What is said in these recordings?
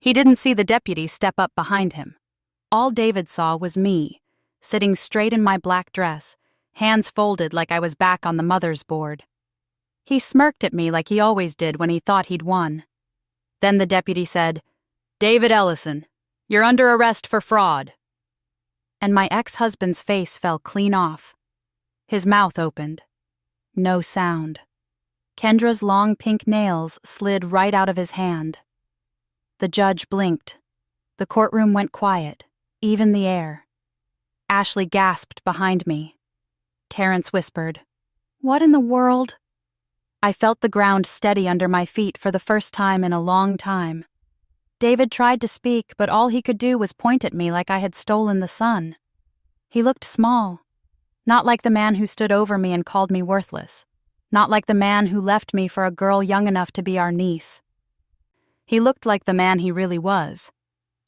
He didn't see the deputy step up behind him. All David saw was me, sitting straight in my black dress, hands folded like I was back on the mother's board. He smirked at me like he always did when he thought he'd won. Then the deputy said, "David Ellison, you're under arrest for fraud." And my ex-husband's face fell clean off. His mouth opened. No sound. Kendra's long pink nails slid right out of his hand. The judge blinked. The courtroom went quiet, even the air. Ashley gasped behind me. Terrence whispered, "What in the world?" I felt the ground steady under my feet for the first time in a long time. David tried to speak, but all he could do was point at me like I had stolen the sun. He looked small. Not like the man who stood over me and called me worthless. Not like the man who left me for a girl young enough to be our niece. He looked like the man he really was.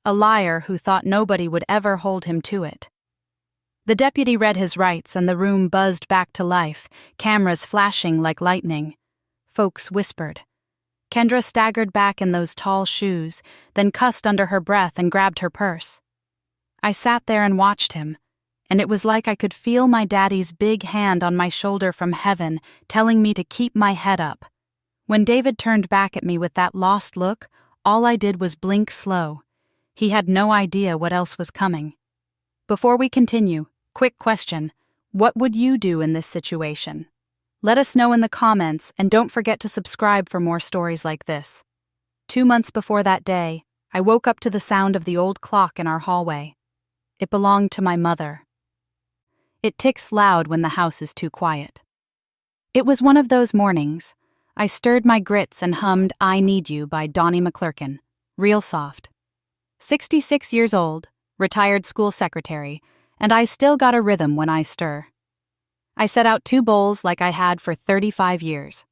A liar who thought nobody would ever hold him to it. The deputy read his rights and the room buzzed back to life, cameras flashing like lightning. Folks whispered. Kendra staggered back in those tall shoes, then cussed under her breath and grabbed her purse. I sat there and watched him, and it was like I could feel my daddy's big hand on my shoulder from heaven, telling me to keep my head up. When David turned back at me with that lost look, all I did was blink slow. He had no idea what else was coming. Before we continue, quick question. What would you do in this situation? Let us know in the comments, and don't forget to subscribe for more stories like this. 2 months before that day, I woke up to the sound of the old clock in our hallway. It belonged to my mother. It ticks loud when the house is too quiet. It was one of those mornings. I stirred my grits and hummed "I Need You" by Donnie McClurkin, real soft. 66 years old, retired school secretary, and I still got a rhythm when I stir. I set out 2 bowls like I had for 35 years.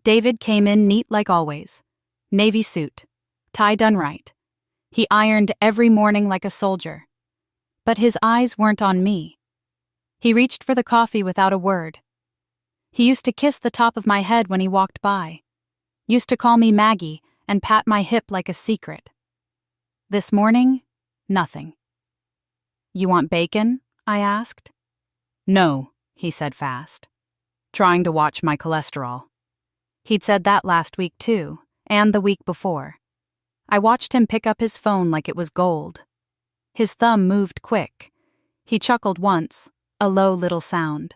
David came in neat like always. Navy suit, tie done right. He ironed every morning like a soldier. But his eyes weren't on me. He reached for the coffee without a word. He used to kiss the top of my head when he walked by. Used to call me Maggie and pat my hip like a secret. This morning, nothing. "You want bacon?" I asked. "No," he said fast. "Trying to watch my cholesterol." He'd said that last week too, and the week before. I watched him pick up his phone like it was gold. His thumb moved quick. He chuckled once, a low little sound.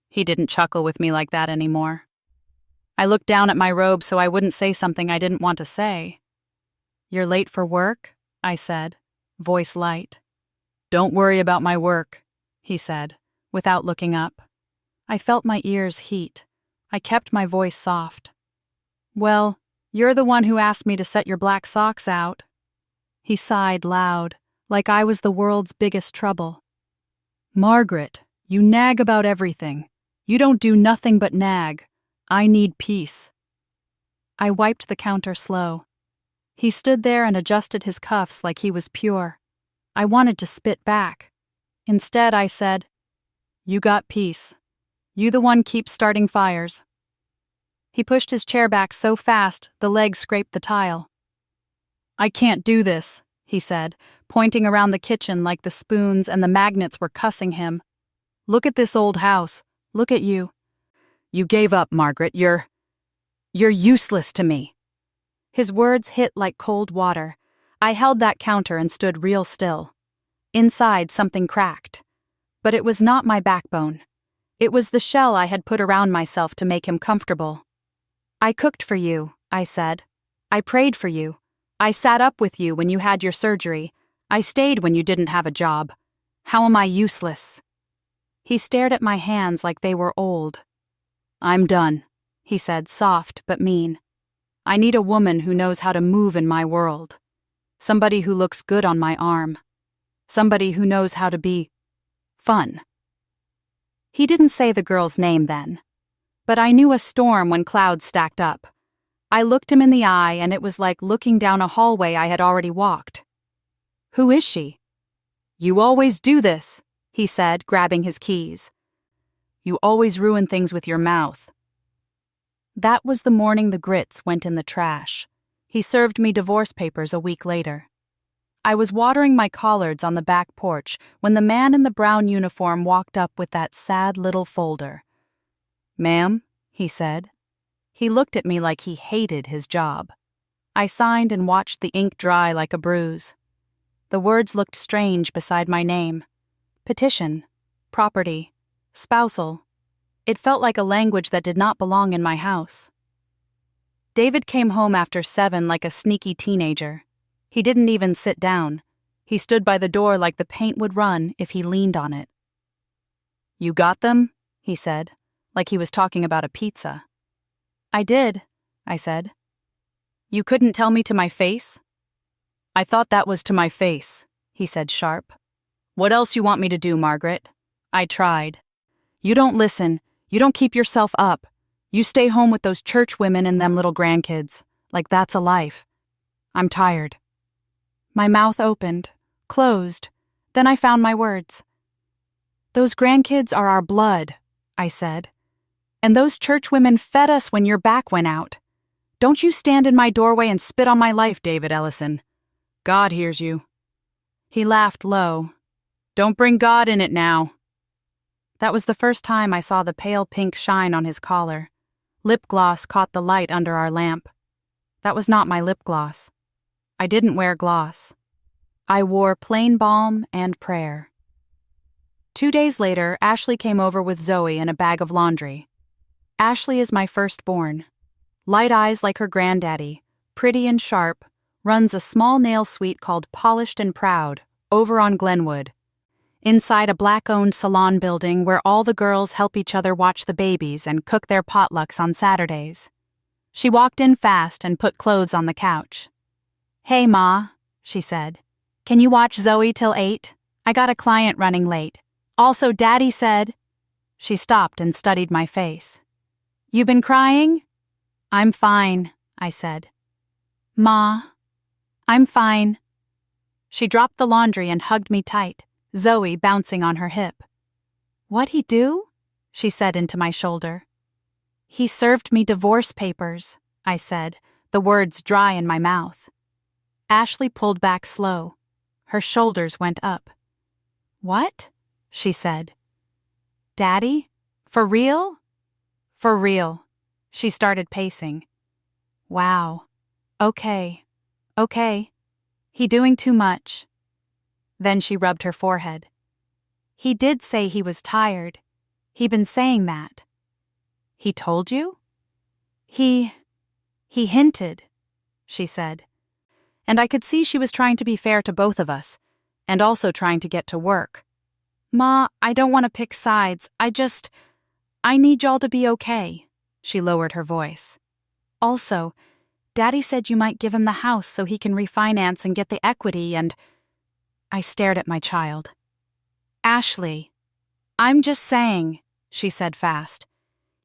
He didn't chuckle with me like that anymore. I looked down at my robe so I wouldn't say something I didn't want to say. "You're late for work?" I said, voice light. "Don't worry about my work," he said, without looking up. I felt my ears heat. I kept my voice soft. "Well, you're the one who asked me to set your black socks out." He sighed loud, like I was the world's biggest trouble. "Margaret, you nag about everything. You don't do nothing but nag. I need peace." I wiped the counter slow. He stood there and adjusted his cuffs like he was pure. I wanted to spit back. Instead, I said, "You got peace. You the one keeps starting fires." He pushed his chair back so fast the legs scraped the tile. "I can't do this," he said, pointing around the kitchen like the spoons and the magnets were cussing him. "Look at this old house. Look at you. You gave up, Margaret. You're useless to me." His words hit like cold water. I held that counter and stood real still. Inside, something cracked. But it was not my backbone. It was the shell I had put around myself to make him comfortable. "I cooked for you," I said. "I prayed for you. I sat up with you when you had your surgery. I stayed when you didn't have a job. How am I useless?" He stared at my hands like they were old. "I'm done," he said, soft but mean. "I need a woman who knows how to move in my world. Somebody who looks good on my arm. Somebody who knows how to be fun." He didn't say the girl's name then, but I knew a storm when clouds stacked up. I looked him in the eye, and it was like looking down a hallway I had already walked. "Who is she?" "You always do this," he said, grabbing his keys. "You always ruin things with your mouth." That was the morning the grits went in the trash. He served me divorce papers a week later. I was watering my collards on the back porch when the man in the brown uniform walked up with that sad little folder. "Ma'am," he said. He looked at me like he hated his job. I signed and watched the ink dry like a bruise. The words looked strange beside my name. Petition, property, spousal. It felt like a language that did not belong in my house. David came home after 7 like a sneaky teenager. He didn't even sit down. He stood by the door like the paint would run if he leaned on it. "You got them?" he said, like he was talking about a pizza. "I did," I said. "You couldn't tell me to my face?" "I thought that was to my face," he said sharp. "What else you want me to do, Margaret?" I tried. "You don't listen. You don't keep yourself up. You stay home with those church women and them little grandkids. Like that's a life. I'm tired." My mouth opened, closed, then I found my words. "Those grandkids are our blood," I said. "And those church women fed us when your back went out. Don't you stand in my doorway and spit on my life, David Ellison. God hears you." He laughed low. "Don't bring God in it now." That was the first time I saw the pale pink shine on his collar. Lip gloss caught the light under our lamp. That was not my lip gloss. I didn't wear gloss. I wore plain balm and prayer. 2 days later, Ashley came over with Zoe and a bag of laundry. Ashley is my firstborn. Light eyes like her granddaddy, pretty and sharp, runs a small nail suite called Polished and Proud, over on Glenwood, inside a Black-owned salon building where all the girls help each other watch the babies and cook their potlucks on Saturdays. She walked in fast and put clothes on the couch. "Hey, Ma," she said. "Can you watch Zoe till 8? I got a client running late. Also, Daddy said—" She stopped and studied my face. "You been crying?" "I'm fine," I said. "Ma, I'm fine." She dropped the laundry and hugged me tight, Zoe bouncing on her hip. "What'd he do?" she said into my shoulder. "He served me divorce papers," I said, the words dry in my mouth. Ashley pulled back slow. Her shoulders went up. "What?" she said. "Daddy? For real?" "For real." She started pacing. "Wow. Okay. He doing too much." Then she rubbed her forehead. "He did say he was tired. He been saying that." "He told you?" He hinted," she said. And I could see she was trying to be fair to both of us, and also trying to get to work. "Ma, I don't want to pick sides. I need y'all to be okay." She lowered her voice. "Also, Daddy said you might give him the house so he can refinance and get the equity and—" I stared at my child. "Ashley, I'm just saying," she said fast.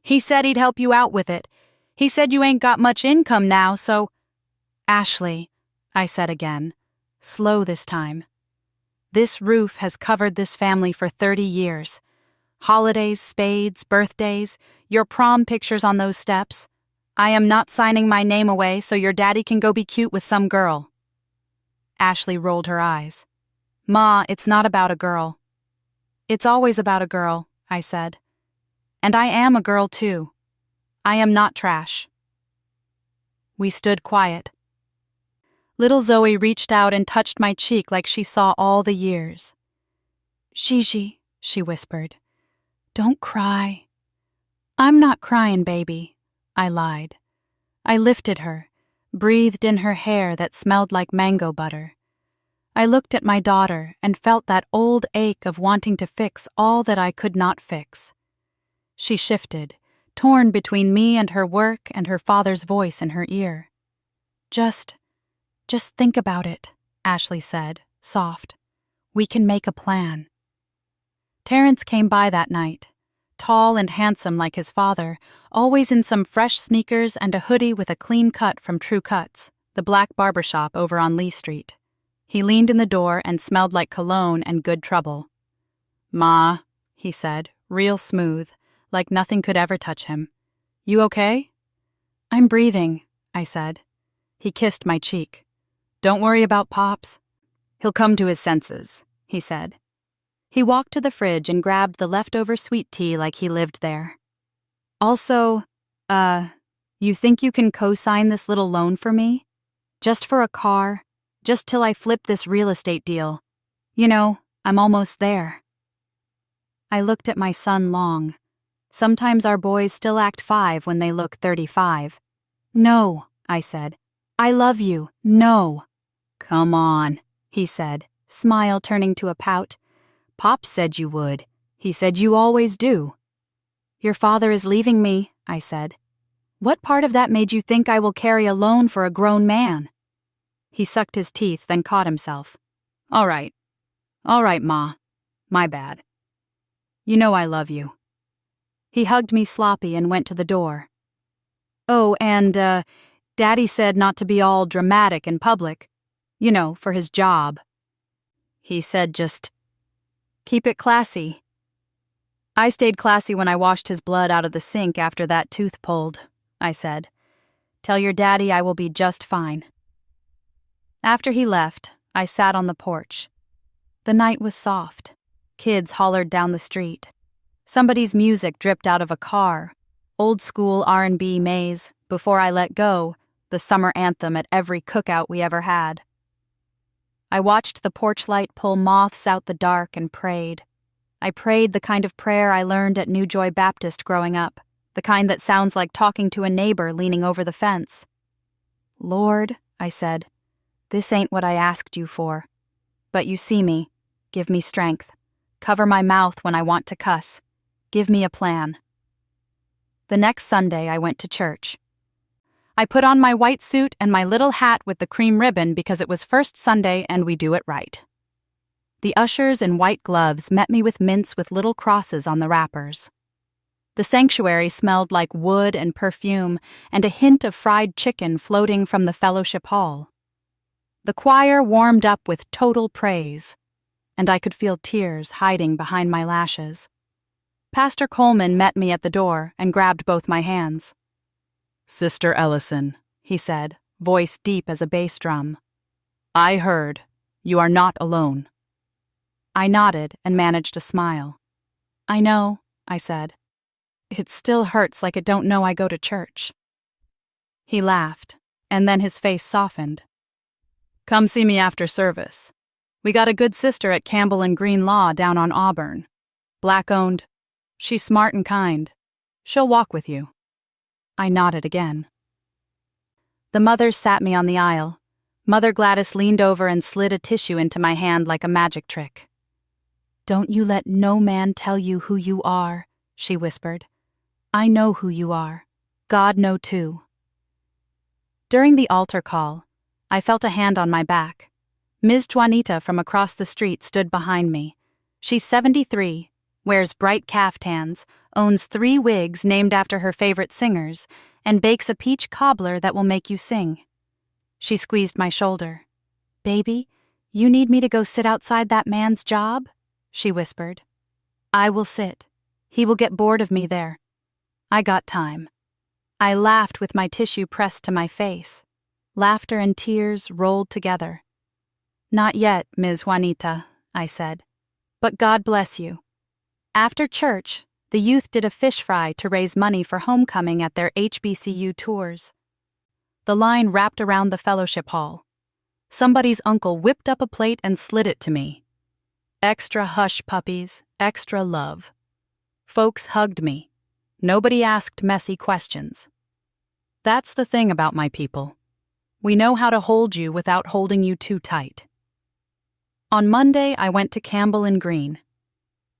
"He said he'd help you out with it. He said you ain't got much income now, so—" "Ashley," I said again, slow this time. "This roof has covered this family for 30 years. Holidays, spades, birthdays, your prom pictures on those steps. I am not signing my name away so your daddy can go be cute with some girl." Ashley rolled her eyes. "Ma, it's not about a girl." "It's always about a girl," I said. "And I am a girl too. I am not trash." We stood quiet. Little Zoe reached out and touched my cheek like she saw all the years. "Gigi," she whispered, "don't cry." "I'm not crying, baby," I lied. I lifted her, breathed in her hair that smelled like mango butter. I looked at my daughter and felt that old ache of wanting to fix all that I could not fix. She shifted, torn between me and her work and her father's voice in her ear. Just think about it," Ashley said, soft. "We can make a plan." Terrence came by that night, tall and handsome like his father, always in some fresh sneakers and a hoodie with a clean cut from True Cuts, the black barbershop over on Lee Street. He leaned in the door and smelled like cologne and good trouble. "Ma," he said, real smooth, like nothing could ever touch him. "You okay?" "I'm breathing," I said. He kissed my cheek. "Don't worry about Pops. He'll come to his senses," he said. He walked to the fridge and grabbed the leftover sweet tea like he lived there. "Also, you think you can co-sign this little loan for me? Just for a car, just till I flip this real estate deal. You know, I'm almost there." I looked at my son long. Sometimes our boys still act 5 when they look 35. "No," I said. "I love you. No." "Come on," he said, smile turning to a pout. "Pop said you would. He said you always do." "Your father is leaving me," I said. "What part of that made you think I will carry a loan for a grown man?" He sucked his teeth, then caught himself. All right, Ma. My bad. You know I love you." He hugged me sloppy and went to the door. "Oh, and, Daddy said not to be all dramatic in public. You know, for his job. He said just keep it classy." "I stayed classy when I washed his blood out of the sink after that tooth pulled," I said. "Tell your daddy I will be just fine." After he left, I sat on the porch. The night was soft. Kids hollered down the street. Somebody's music dripped out of a car. Old school R&B maze, Before I Let Go, the summer anthem at every cookout we ever had. I watched the porch light pull moths out the dark and prayed. I prayed the kind of prayer I learned at New Joy Baptist growing up, the kind that sounds like talking to a neighbor leaning over the fence. "Lord," I said, "this ain't what I asked you for. But you see me. Give me strength. Cover my mouth when I want to cuss. Give me a plan." The next Sunday, I went to church. I put on my white suit and my little hat with the cream ribbon because it was first Sunday and we do it right. The ushers in white gloves met me with mints with little crosses on the wrappers. The sanctuary smelled like wood and perfume and a hint of fried chicken floating from the fellowship hall. The choir warmed up with total praise, and I could feel tears hiding behind my lashes. Pastor Coleman met me at the door and grabbed both my hands. "Sister Ellison," he said, voice deep as a bass drum. "I heard. You are not alone." I nodded and managed a smile. "I know," I said. "It still hurts like it don't know I go to church." He laughed, and then his face softened. "Come see me after service. We got a good sister at Campbell and Green Law down on Auburn. Black-owned. She's smart and kind. She'll walk with you." I nodded again. The mothers sat me on the aisle. Mother Gladys leaned over and slid a tissue into my hand like a magic trick. "Don't you let no man tell you who you are," she whispered. "I know who you are. God know too." During the altar call, I felt a hand on my back. Ms. Juanita from across the street stood behind me. She's 73, wears bright caftans, owns 3 wigs named after her favorite singers, and bakes a peach cobbler that will make you sing. She squeezed my shoulder. "Baby, you need me to go sit outside that man's job?" she whispered. "I will sit. He will get bored of me there. I got time." I laughed with my tissue pressed to my face. Laughter and tears rolled together. "Not yet, Ms. Juanita," I said. "But God bless you." After church, the youth did a fish fry to raise money for homecoming at their HBCU tours. The line wrapped around the fellowship hall. Somebody's uncle whipped up a plate and slid it to me. Extra hush puppies, extra love. Folks hugged me. Nobody asked messy questions. That's the thing about my people. We know how to hold you without holding you too tight. On Monday, I went to Campbell and Green.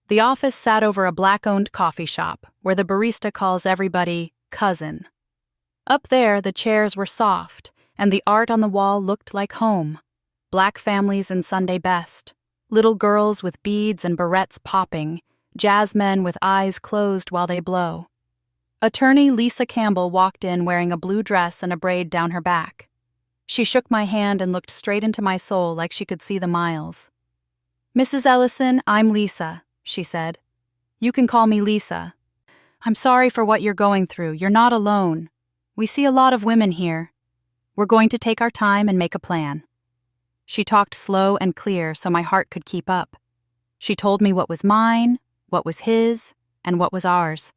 The office sat over a black-owned coffee shop where the barista calls everybody cousin. Up there, the chairs were soft, and the art on the wall looked like home. Black families in Sunday best, little girls with beads and barrettes popping, jazzmen with eyes closed while they blow. Attorney Lisa Campbell walked in wearing a blue dress and a braid down her back. She shook my hand and looked straight into my soul like she could see the miles. "Mrs. Ellison, I'm Lisa," she said. "You can call me Lisa. I'm sorry for what you're going through. You're not alone. We see a lot of women here. We're going to take our time and make a plan." She talked slow and clear so my heart could keep up. She told me what was mine, what was his, and what was ours.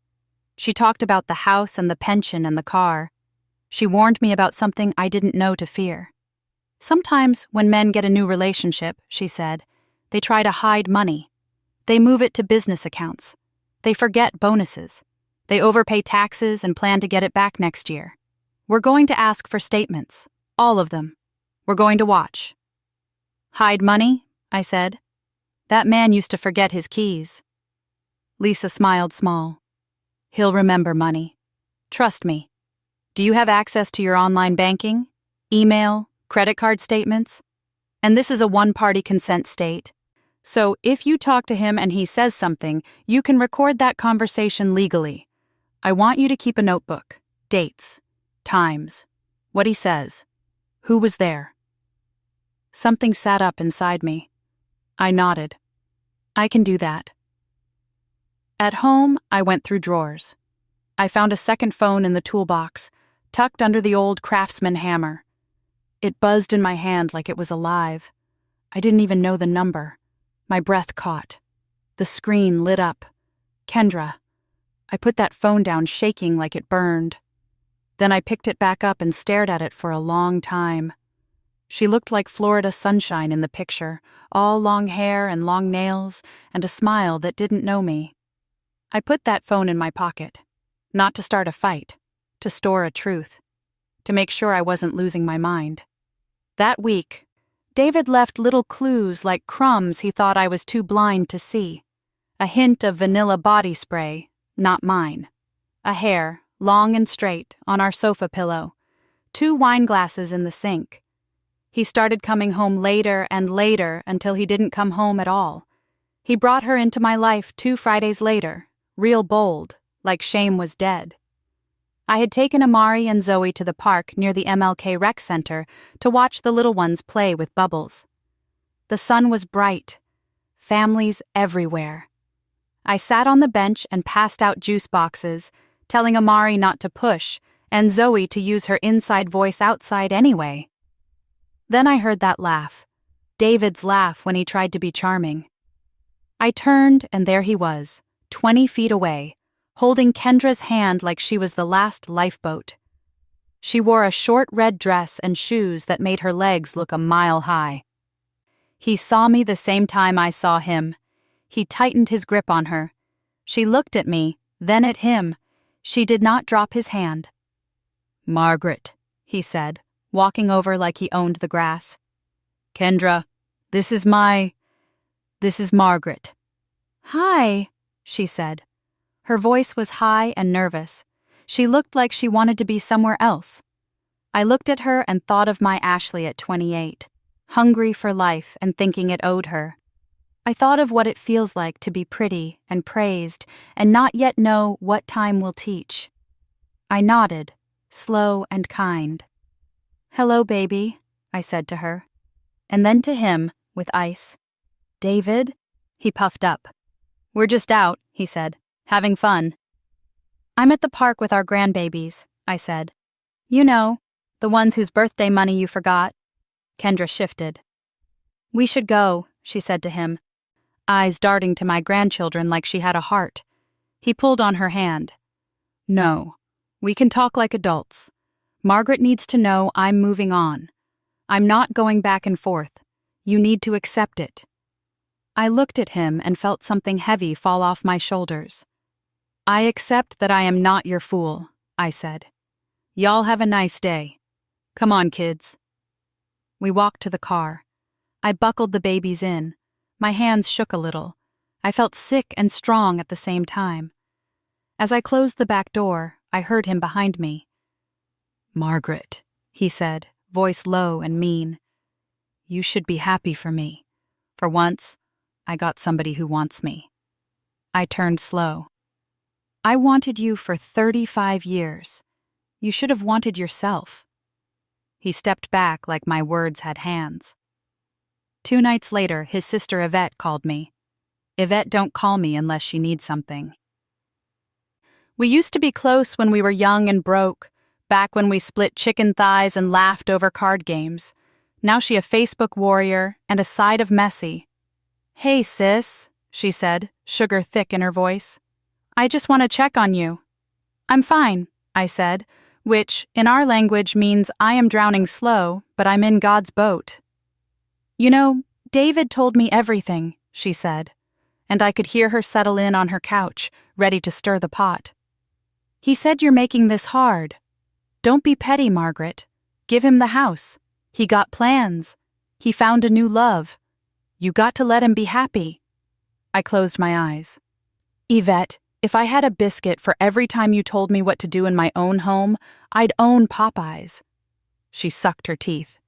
She talked about the house and the pension and the car. She warned me about something I didn't know to fear. "Sometimes when men get a new relationship," she said, "they try to hide money. They move it to business accounts. They forget bonuses. They overpay taxes and plan to get it back next year. We're going to ask for statements, all of them. We're going to watch." "Hide money?" I said. "That man used to forget his keys." Lisa smiled small. "He'll remember money. Trust me. Do you have access to your online banking, email, credit card statements? And this is a one-party consent state. So if you talk to him and he says something, you can record that conversation legally. I want you to keep a notebook, dates, times, what he says, who was there." Something sat up inside me. I nodded. "I can do that." At home, I went through drawers. I found a second phone in the toolbox, tucked under the old Craftsman hammer. It buzzed in my hand like it was alive. I didn't even know the number. My breath caught. The screen lit up. Kendra. I put that phone down, shaking like it burned. Then I picked it back up and stared at it for a long time. She looked like Florida sunshine in the picture, all long hair and long nails, and a smile that didn't know me. I put that phone in my pocket, not to start a fight, to store a truth, to make sure I wasn't losing my mind. That week, David left little clues like crumbs he thought I was too blind to see. A hint of vanilla body spray, not mine. A hair, long and straight, on our sofa pillow. 2 wine glasses in the sink. He started coming home later and later until he didn't come home at all. He brought her into my life 2 Fridays later, real bold, like shame was dead. I had taken Amari and Zoe to the park near the MLK Rec Center to watch the little ones play with bubbles. The sun was bright. Families everywhere. I sat on the bench and passed out juice boxes, telling Amari not to push and Zoe to use her inside voice outside anyway. Then I heard that laugh, David's laugh when he tried to be charming. I turned and there he was, 20 feet away, holding Kendra's hand like she was the last lifeboat. She wore a short red dress and shoes that made her legs look a mile high. He saw me the same time I saw him. He tightened his grip on her. She looked at me, then at him. She did not drop his hand. "Margaret," he said, walking over like he owned the grass. "Kendra, this is Margaret." "Hi," she said. Her voice was high and nervous. She looked like she wanted to be somewhere else. I looked at her and thought of my Ashley at 28, hungry for life and thinking it owed her. I thought of what it feels like to be pretty and praised and not yet know what time will teach. I nodded, slow and kind. "Hello, baby," I said to her. And then to him, with ice. "David?" He puffed up. "We're just out," he said. "Having fun." "I'm at the park with our grandbabies," I said. "You know, the ones whose birthday money you forgot." Kendra shifted. "We should go," she said to him, eyes darting to my grandchildren like she had a heart. He pulled on her hand. "No, we can talk like adults. Margaret needs to know I'm moving on. I'm not going back and forth. You need to accept it." I looked at him and felt something heavy fall off my shoulders. "I accept that I am not your fool," I said. "Y'all have a nice day. Come on, kids." We walked to the car. I buckled the babies in. My hands shook a little. I felt sick and strong at the same time. As I closed the back door, I heard him behind me. "Margaret," he said, voice low and mean. "You should be happy for me. For once, I got somebody who wants me." I turned slow. "I wanted you for 35 years. You should have wanted yourself." He stepped back like my words had hands. 2 nights later, his sister Yvette called me. Yvette don't call me unless she needs something. "We used to be close when we were young and broke, back when we split chicken thighs and laughed over card games. Now she a Facebook warrior and a side of messy. "Hey, sis," she said, sugar thick in her voice. "I just want to check on you." "I'm fine," I said, which, in our language, means I am drowning slow, but I'm in God's boat. "You know, David told me everything," she said, and I could hear her settle in on her couch, ready to stir the pot. "He said you're making this hard. Don't be petty, Margaret. Give him the house. He got plans. He found a new love. You got to let him be happy." I closed my eyes. "Yvette, if I had a biscuit for every time you told me what to do in my own home, I'd own Popeyes." She sucked her teeth.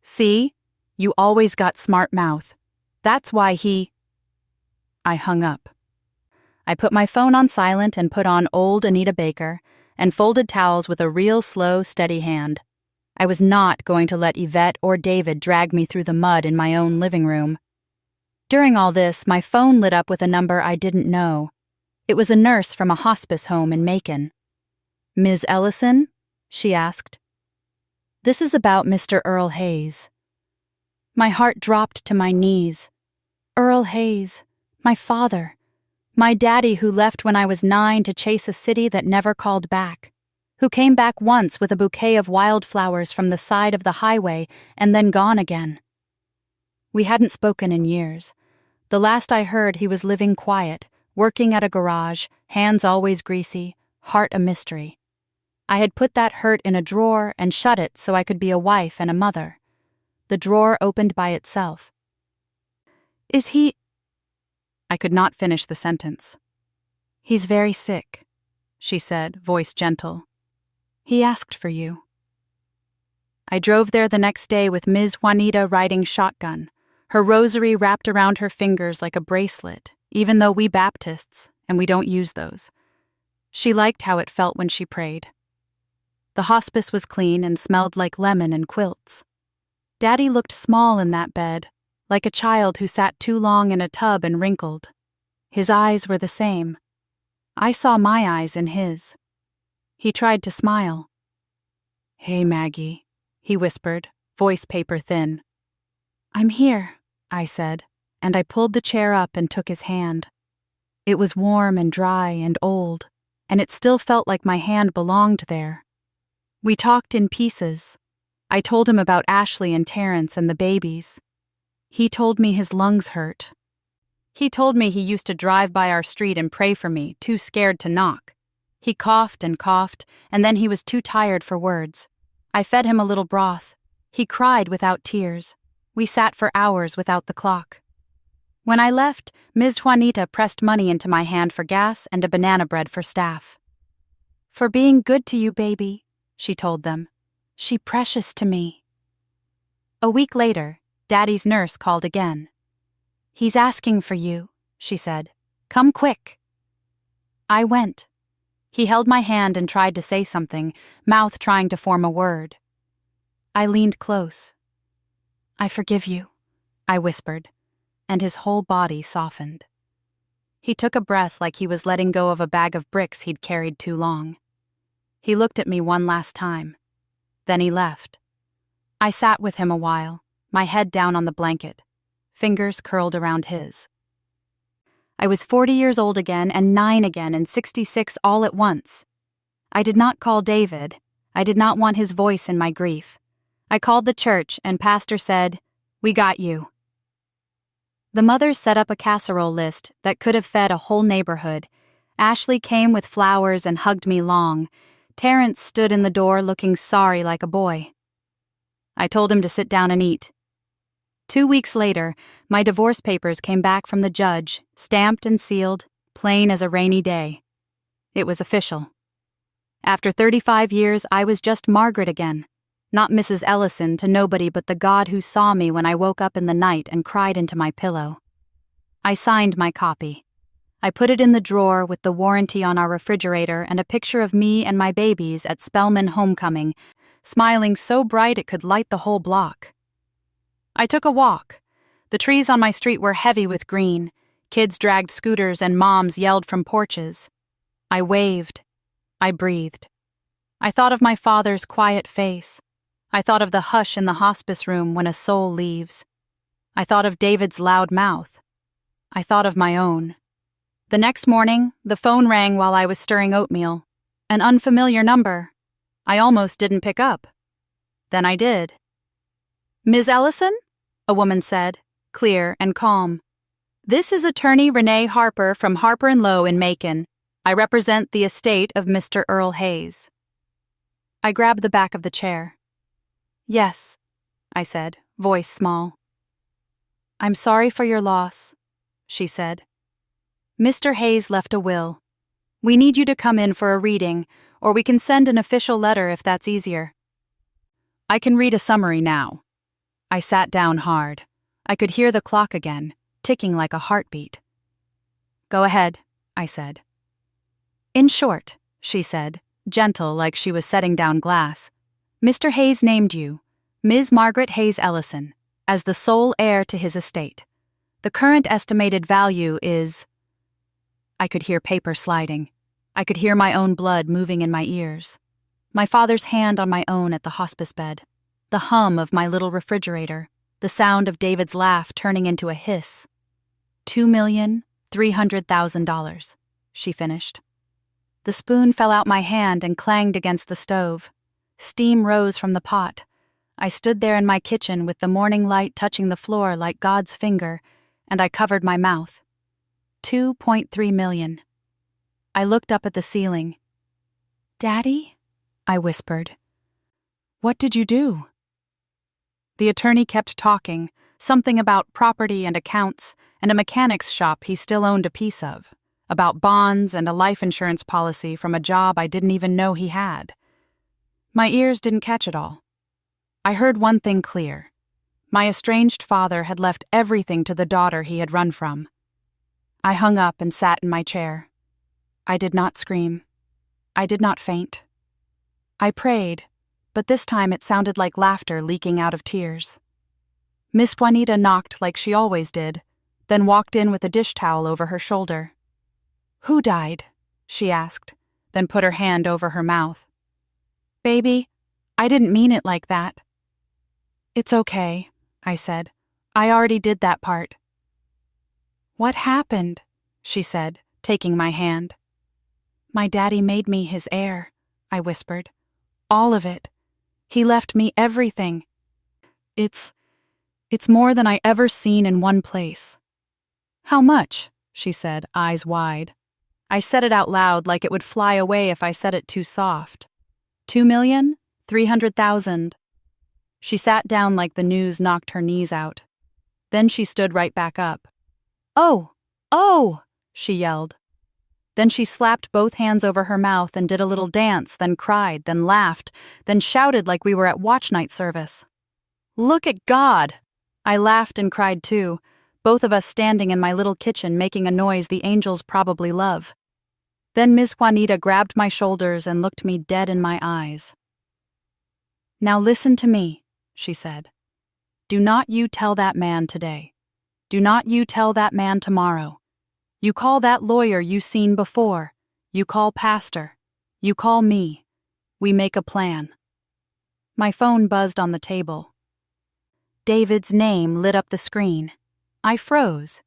"See? You always got smart mouth. That's why he—" I hung up. I put my phone on silent and put on old Anita Baker and folded towels with a real slow, steady hand. I was not going to let Yvette or David drag me through the mud in my own living room. During all this, my phone lit up with a number I didn't know. It was a nurse from a hospice home in Macon. "Ms. Ellison?" she asked. "This is about Mr. Earl Hayes." My heart dropped to my knees. Earl Hayes, my father, my daddy who left when I was 9 to chase a city that never called back, who came back once with a bouquet of wildflowers from the side of the highway and then gone again. We hadn't spoken in years. The last I heard, he was living quiet, working at a garage, hands always greasy, heart a mystery. I had put that hurt in a drawer and shut it so I could be a wife and a mother. The drawer opened by itself. "Is he—" I could not finish the sentence. "He's very sick," she said, voice gentle. "He asked for you." I drove there the next day with Ms. Juanita riding shotgun, her rosary wrapped around her fingers like a bracelet, even though we Baptists, and we don't use those. She liked how it felt when she prayed. The hospice was clean and smelled like lemon and quilts. Daddy looked small in that bed, like a child who sat too long in a tub and wrinkled. His eyes were the same. I saw my eyes in his. He tried to smile. "Hey, Maggie," he whispered, voice paper thin. "I'm here," I said, and I pulled the chair up and took his hand. It was warm and dry and old, and it still felt like my hand belonged there. We talked in pieces. I told him about Ashley and Terrence and the babies. He told me his lungs hurt. He told me he used to drive by our street and pray for me, too scared to knock. He coughed, and then he was too tired for words. I fed him a little broth. He cried without tears. We sat for hours without the clock. When I left, Ms. Juanita pressed money into my hand for gas and a banana bread for staff. "For being good to you, baby," she told them. "She precious to me." A week later, Daddy's nurse called again. "He's asking for you," she said. "Come quick." I went. He held my hand and tried to say something, mouth trying to form a word. I leaned close. "I forgive you," I whispered, and his whole body softened. He took a breath like he was letting go of a bag of bricks he'd carried too long. He looked at me one last time. Then he left. I sat with him a while, my head down on the blanket, fingers curled around his. I was 40 years old again and 9 again and 66 all at once. I did not call David. I did not want his voice in my grief. I called the church and pastor said, "We got you." The mothers set up a casserole list that could have fed a whole neighborhood. Ashley came with flowers and hugged me long. Terrence stood in the door looking sorry like a boy. I told him to sit down and eat. 2 weeks later, my divorce papers came back from the judge, stamped and sealed, plain as a rainy day. It was official. After 35 years, I was just Margaret again, not Mrs. Ellison to nobody but the God who saw me when I woke up in the night and cried into my pillow. I signed my copy. I put it in the drawer with the warranty on our refrigerator and a picture of me and my babies at Spellman Homecoming, smiling so bright it could light the whole block. I took a walk. The trees on my street were heavy with green. Kids dragged scooters and moms yelled from porches. I waved. I breathed. I thought of my father's quiet face. I thought of the hush in the hospice room when a soul leaves. I thought of David's loud mouth. I thought of my own. The next morning, the phone rang while I was stirring oatmeal. An unfamiliar number. I almost didn't pick up. Then I did. "Ms. Ellison?" a woman said, clear and calm. "This is attorney Renee Harper from Harper & Lowe in Macon. I represent the estate of Mr. Earl Hayes." I grabbed the back of the chair. "Yes," I said, voice small. "I'm sorry for your loss," she said. "Mr. Hayes left a will. We need you to come in for a reading, or we can send an official letter if that's easier." I can read a summary now. I sat down hard. I could hear the clock again, ticking like a heartbeat. "Go ahead," I said. "In short," she said, gentle like she was setting down glass, "Mr. Hayes named you, Ms. Margaret Hayes Ellison, as the sole heir to his estate. The current estimated value is—" I could hear paper sliding. I could hear my own blood moving in my ears. My father's hand on my own at the hospice bed. The hum of my little refrigerator. The sound of David's laugh turning into a hiss. $2,300,000, she finished. The spoon fell out my hand and clanged against the stove. Steam rose from the pot. I stood there in my kitchen with the morning light touching the floor like God's finger, and I covered my mouth. 2.3 million. I looked up at the ceiling. "Daddy?" I whispered. "What did you do?" The attorney kept talking, something about property and accounts and a mechanic's shop he still owned a piece of, about bonds and a life insurance policy from a job I didn't even know he had. My ears didn't catch it all. I heard one thing clear. My estranged father had left everything to the daughter he had run from. I hung up and sat in my chair. I did not scream. I did not faint. I prayed, but this time it sounded like laughter leaking out of tears. Miss Juanita knocked like she always did, then walked in with a dish towel over her shoulder. "Who died?" she asked, then put her hand over her mouth. "Baby, I didn't mean it like that." "It's okay," I said. "I already did that part." "What happened?" she said, taking my hand. "My daddy made me his heir," I whispered. "All of it. He left me everything. It's more than I ever seen in one place." "How much?" she said, eyes wide. I said it out loud like it would fly away if I said it too soft. 2,300,000. She sat down like the news knocked her knees out. Then she stood right back up. "Oh! Oh!" she yelled. Then she slapped both hands over her mouth and did a little dance, then cried, then laughed, then shouted like we were at watch night service. "Look at God!" I laughed and cried too, both of us standing in my little kitchen making a noise the angels probably love. Then Miss Juanita grabbed my shoulders and looked me dead in my eyes. "Now listen to me," she said. "Do not you tell that man today. Do not you tell that man tomorrow. You call that lawyer you seen before. You call pastor. You call me. We make a plan." My phone buzzed on the table. David's name lit up the screen. I froze.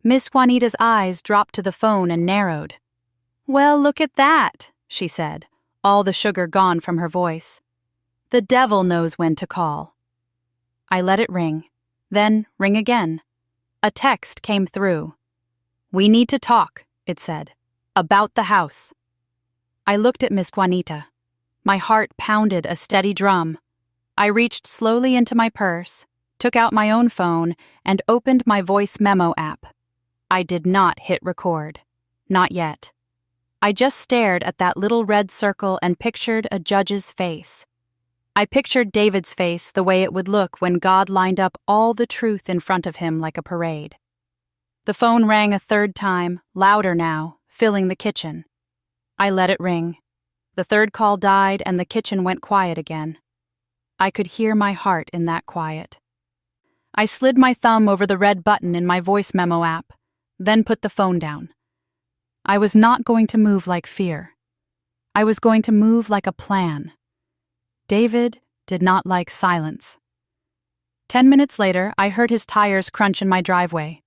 Miss Juanita's eyes dropped to the phone and narrowed. "Well, look at that," she said, all the sugar gone from her voice. "The devil knows when to call." I let it ring, then ring again. A text came through. "We need to talk," it said, "about the house." I looked at Miss Juanita. My heart pounded a steady drum. I reached slowly into my purse, took out my own phone, and opened my voice memo app. I did not hit record. Not yet. I just stared at that little red circle and pictured a judge's face. I pictured David's face the way it would look when God lined up all the truth in front of him like a parade. The phone rang a third time, louder now, filling the kitchen. I let it ring. The third call died and the kitchen went quiet again. I could hear my heart in that quiet. I slid my thumb over the red button in my voice memo app, then put the phone down. I was not going to move like fear. I was going to move like a plan. David did not like silence. 10 minutes later, I heard his tires crunch in my driveway.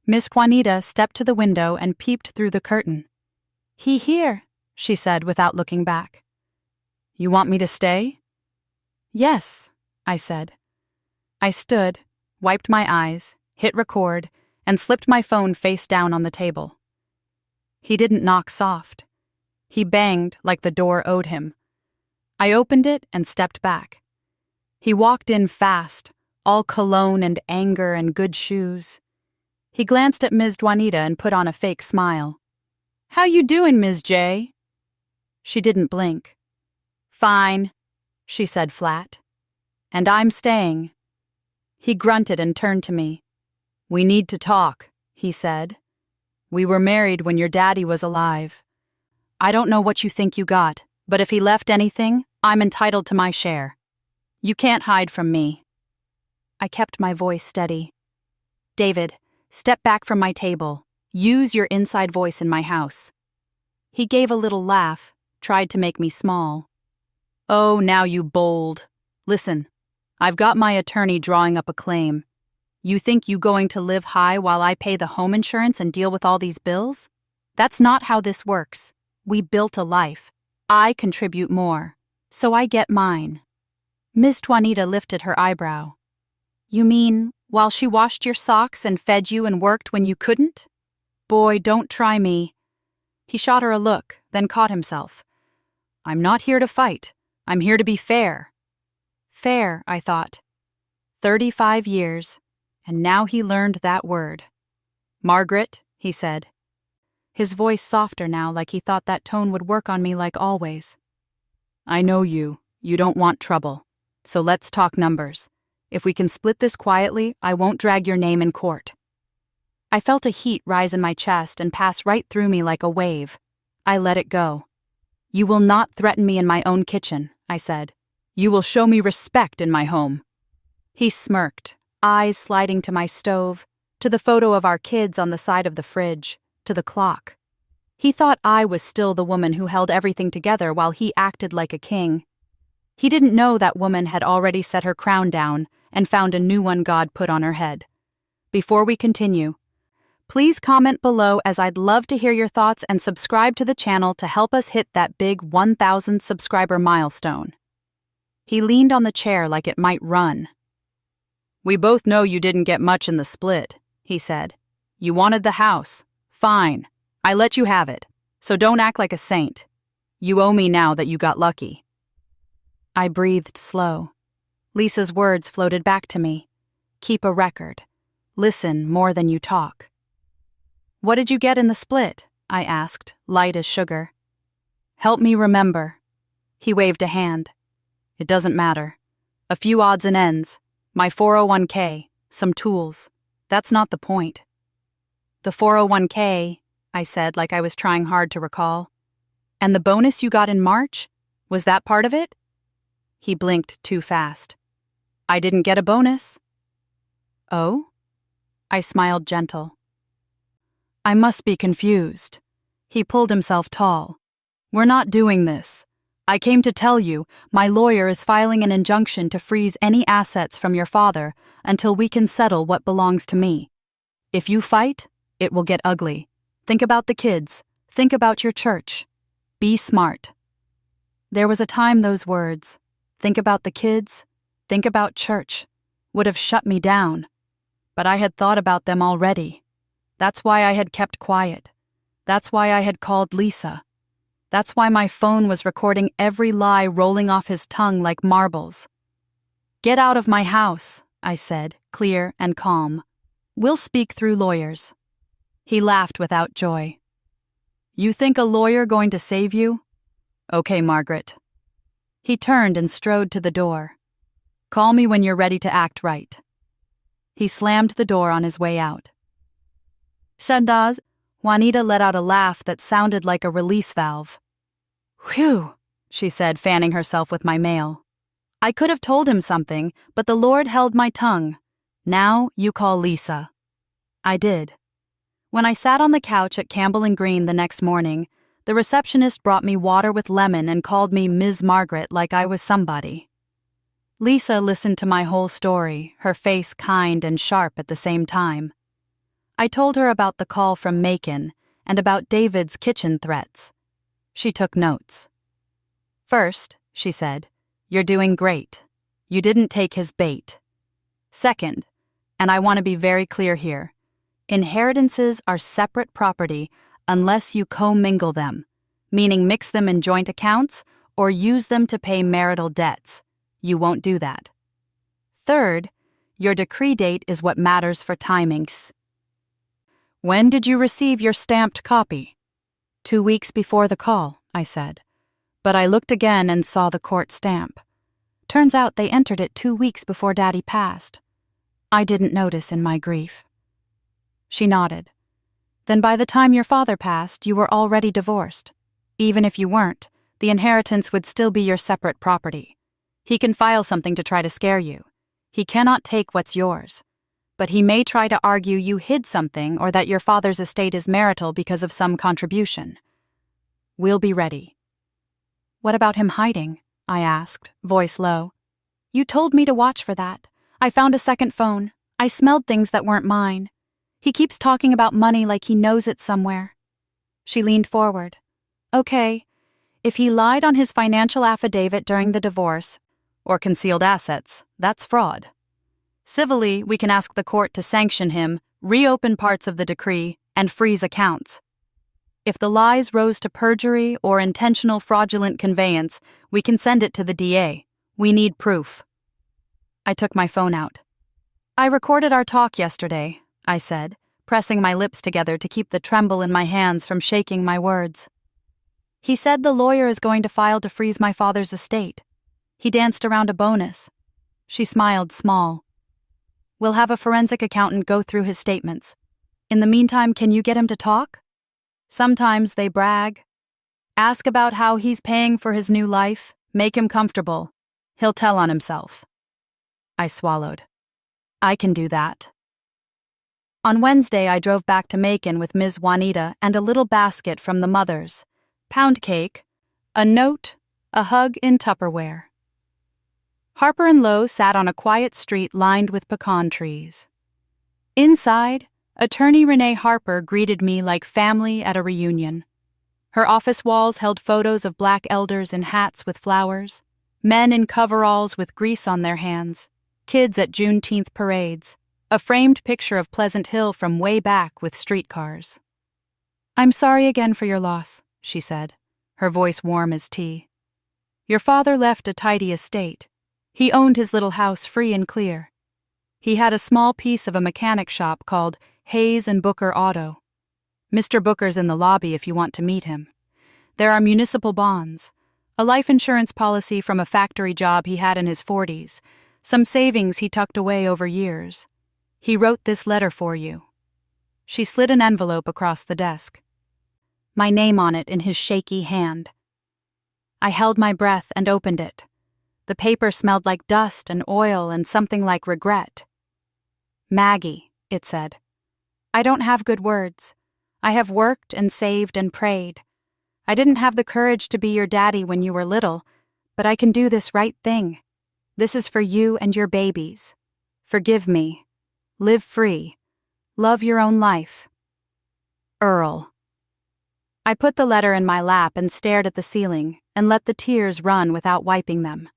Miss Juanita stepped to the window and peeped through the curtain. "He here," she said without looking back. "You want me to stay?" "Yes," I said. I stood, wiped my eyes, hit record, and slipped my phone face down on the table. He didn't knock soft. He banged like the door owed him. I opened it and stepped back. He walked in fast, all cologne and anger and good shoes. He glanced at Ms. Juanita and put on a fake smile. "How you doing, Ms. J?" She didn't blink. "Fine," she said flat. "And I'm staying." He grunted and turned to me. "We need to talk," he said. "We were married when your daddy was alive. I don't know what you think you got, but if he left anything, I'm entitled to my share. You can't hide from me." I kept my voice steady. "David, step back from my table. Use your inside voice in my house." He gave a little laugh, tried to make me small. "Oh, now you bold. Listen, I've got my attorney drawing up a claim. You think you going to live high while I pay the home insurance and deal with all these bills? That's not how this works. We built a life. I contribute more, so I get mine." Ms. Juanita lifted her eyebrow. "You mean while she washed your socks and fed you and worked when you couldn't? Boy, don't try me." He shot her a look, then caught himself. "I'm not here to fight. I'm here to be fair." Fair, I thought. 35 years, and now he learned that word. "Margaret," he said. His voice softer now, like he thought that tone would work on me like always. "I know you. You don't want trouble. So let's talk numbers. If we can split this quietly, I won't drag your name in court." I felt a heat rise in my chest and pass right through me like a wave. I let it go. "You will not threaten me in my own kitchen," I said. "You will show me respect in my home." He smirked, eyes sliding to my stove, to the photo of our kids on the side of the fridge, to the clock. He thought I was still the woman who held everything together while he acted like a king. He didn't know that woman had already set her crown down and found a new one God put on her head. Before we continue, please comment below, as I'd love to hear your thoughts, and subscribe to the channel to help us hit that big 1,000 subscriber milestone. He leaned on the chair like it might run. "We both know you didn't get much in the split," he said. "You wanted the house. Fine. I let you have it. So don't act like a saint. You owe me now that you got lucky." I breathed slow. Lisa's words floated back to me. "Keep a record. Listen more than you talk." "What did you get in the split?" I asked, light as sugar. "Help me remember." He waved a hand. "It doesn't matter. A few odds and ends. My 401k, some tools. That's not the point." "The 401k, I said like I was trying hard to recall. "And the bonus you got in March? Was that part of it?" He blinked too fast. "I didn't get a bonus." "Oh?" I smiled gentle. "I must be confused." He pulled himself tall. "We're not doing this. I came to tell you, my lawyer is filing an injunction to freeze any assets from your father until we can settle what belongs to me. If you fight, it will get ugly. Think about the kids. Think about your church. Be smart." There was a time those words, "think about the kids, think about church," would have shut me down. But I had thought about them already. That's why I had kept quiet. That's why I had called Lisa. That's why my phone was recording every lie rolling off his tongue like marbles. "Get out of my house," I said, clear and calm. "We'll speak through lawyers." He laughed without joy. "You think a lawyer going to save you? Okay, Margaret." He turned and strode to the door. "Call me when you're ready to act right." He slammed the door on his way out. "Sandaz," Juanita let out a laugh that sounded like a release valve. "Whew," she said, fanning herself with my mail. I could have told him something, but the Lord held my tongue. "Now you call Lisa." I did. When I sat on the couch at Campbell and Green the next morning, The receptionist brought me water with lemon and called me Ms. Margaret like I was somebody. Lisa listened to my whole story, her face kind and sharp at the same time. I told her about the call from Macon and about David's kitchen threats. She took notes. First, she said, "You're doing great. You didn't take his bait. Second, and I want to be very clear here, inheritances are separate property unless you commingle them, meaning mix them in joint accounts or use them to pay marital debts. You won't do that. Third, your decree date is what matters for timings." "When did you receive your stamped copy?" 2 weeks before the call, I said. But I looked again and saw the court stamp. Turns out they entered it 2 weeks before Daddy passed. I didn't notice in my grief. She nodded. "Then by the time your father passed, you were already divorced. Even if you weren't, the inheritance would still be your separate property. He can file something to try to scare you. He cannot take what's yours. But he may try to argue you hid something or that your father's estate is marital because of some contribution. We'll be ready." "What about him hiding?" I asked, voice low. "You told me to watch for that. I found a second phone. I smelled things that weren't mine. He keeps talking about money like he knows it somewhere." She leaned forward. "Okay, if he lied on his financial affidavit during the divorce, or concealed assets, that's fraud. Civilly, we can ask the court to sanction him, reopen parts of the decree, and freeze accounts. If the lies rose to perjury or intentional fraudulent conveyance, we can send it to the DA. We need proof." I took my phone out. "I recorded our talk yesterday," I said, pressing my lips together to keep the tremble in my hands from shaking my words. "He said the lawyer is going to file to freeze my father's estate. He danced around a bonus." She smiled small. "We'll have a forensic accountant go through his statements. In the meantime, can you get him to talk? Sometimes they brag. Ask about how he's paying for his new life, make him comfortable. He'll tell on himself." I swallowed. "I can do that." On Wednesday, I drove back to Macon with Ms. Juanita and a little basket from the mothers, pound cake, a note, a hug in Tupperware. Harper and Lowe sat on a quiet street lined with pecan trees. Inside, attorney Renee Harper greeted me like family at a reunion. Her office walls held photos of black elders in hats with flowers, men in coveralls with grease on their hands, kids at Juneteenth parades, a framed picture of Pleasant Hill from way back with streetcars. "I'm sorry again for your loss," she said, her voice warm as tea. "Your father left a tidy estate. He owned his little house free and clear. He had a small piece of a mechanic shop called Hayes and Booker Auto. Mr. Booker's in the lobby if you want to meet him. There are municipal bonds, a life insurance policy from a factory job he had in his 40s, some savings he tucked away over years. He wrote this letter for you." She slid an envelope across the desk. My name on it in his shaky hand. I held my breath and opened it. The paper smelled like dust and oil and something like regret. "Maggie," it said. "I don't have good words. I have worked and saved and prayed. I didn't have the courage to be your daddy when you were little, but I can do this right thing. This is for you and your babies. Forgive me. Live free. Love your own life. Earl." I put the letter in my lap and stared at the ceiling and let the tears run without wiping them.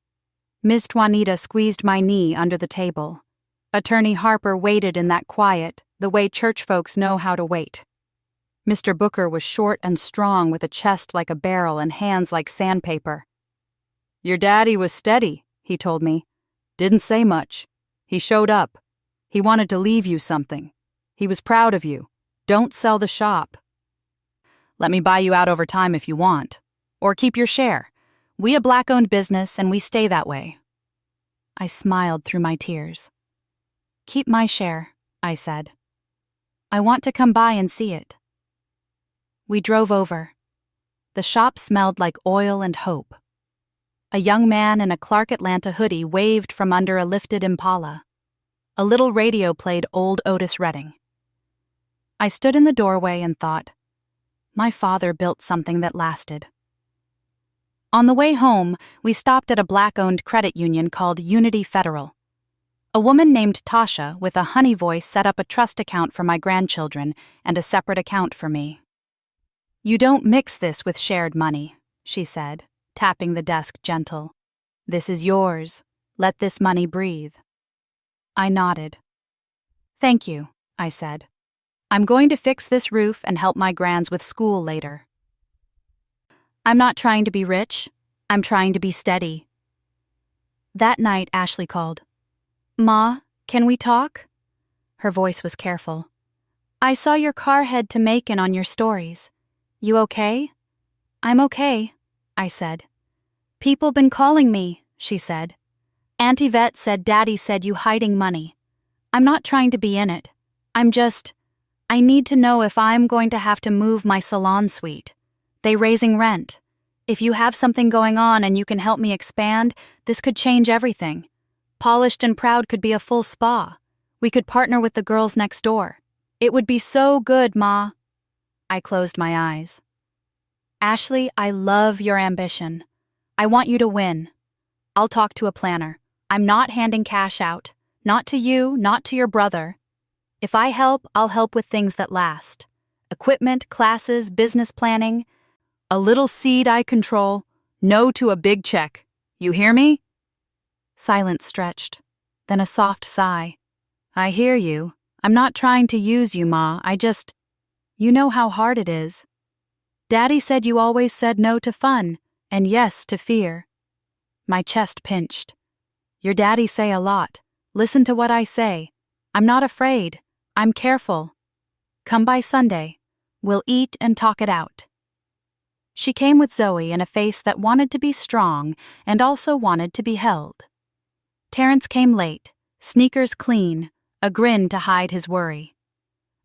Miss Juanita squeezed my knee under the table. Attorney Harper waited in that quiet, the way church folks know how to wait. Mr. Booker was short and strong with a chest like a barrel and hands like sandpaper. "Your daddy was steady," he told me. "Didn't say much. He showed up. He wanted to leave you something. He was proud of you. Don't sell the shop. Let me buy you out over time if you want. Or keep your share. We a black-owned business and we stay that way." I smiled through my tears. "Keep my share," I said. "I want to come by and see it." We drove over. The shop smelled like oil and hope. A young man in a Clark Atlanta hoodie waved from under a lifted Impala. A little radio played old Otis Redding. I stood in the doorway and thought, My father built something that lasted. On the way home, we stopped at a black-owned credit union called Unity Federal. A woman named Tasha with a honey voice set up a trust account for my grandchildren and a separate account for me. "You don't mix this with shared money," she said, tapping the desk gentle. "This is yours. Let this money breathe." I nodded. "Thank you," I said. "I'm going to fix this roof and help my grands with school later. I'm not trying to be rich. I'm trying to be steady." That night, Ashley called. "Ma, can we talk?" Her voice was careful. "I saw your car head to Macon on your stories. You okay?" "I'm okay," I said. "People been calling me," she said. "Auntie Vet said Daddy said you hiding money. I'm not trying to be in it. I need to know if I'm going to have to move my salon suite. They raising rent. If you have something going on and you can help me expand, this could change everything. Polished and Proud could be a full spa. We could partner with the girls next door. It would be so good, Ma." I closed my eyes. "Ashley, I love your ambition. I want you to win. I'll talk to a planner. I'm not handing cash out. Not to you, not to your brother. If I help, I'll help with things that last. Equipment, classes, business planning. A little seed I control. No to a big check. You hear me?" Silence stretched, then a soft sigh. "I hear you. I'm not trying to use you, Ma. You know how hard it is. Daddy said you always said no to fun, and yes to fear." My chest pinched. "Your daddy say a lot. Listen to what I say. I'm not afraid. I'm careful. Come by Sunday. We'll eat and talk it out." She came with Zoe in a face that wanted to be strong and also wanted to be held. Terrence came late, sneakers clean, a grin to hide his worry.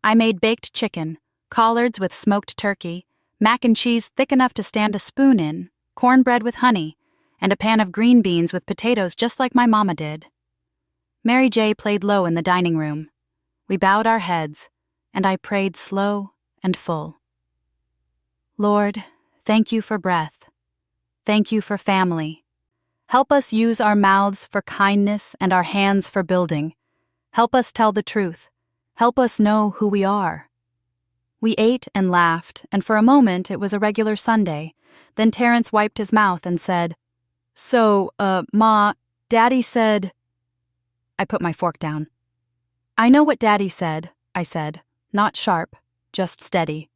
I made baked chicken, collards with smoked turkey, mac and cheese thick enough to stand a spoon in, cornbread with honey, and a pan of green beans with potatoes just like my mama did. Mary J. played low in the dining room. We bowed our heads, and I prayed slow and full. "Lord, thank you for breath. Thank you for family. Help us use our mouths for kindness and our hands for building. Help us tell the truth. Help us know who we are." We ate and laughed, and for a moment it was a regular Sunday. Then Terrence wiped his mouth and said, "So, Ma, Daddy said—" I put my fork down. "I know what Daddy said," I said, not sharp, just steady.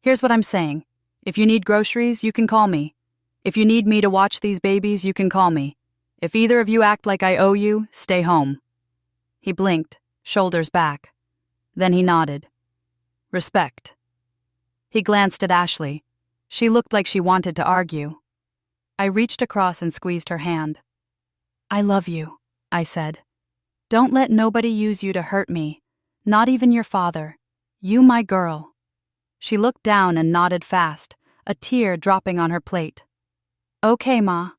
"Here's what I'm saying. If you need groceries, you can call me. If you need me to watch these babies, you can call me. If either of you act like I owe you, stay home." He blinked, shoulders back. Then he nodded. "Respect." He glanced at Ashley. She looked like she wanted to argue. I reached across and squeezed her hand. "I love you," I said. "Don't let nobody use you to hurt me. Not even your father. You my girl." She looked down and nodded fast, a tear dropping on her plate. "Okay, Ma."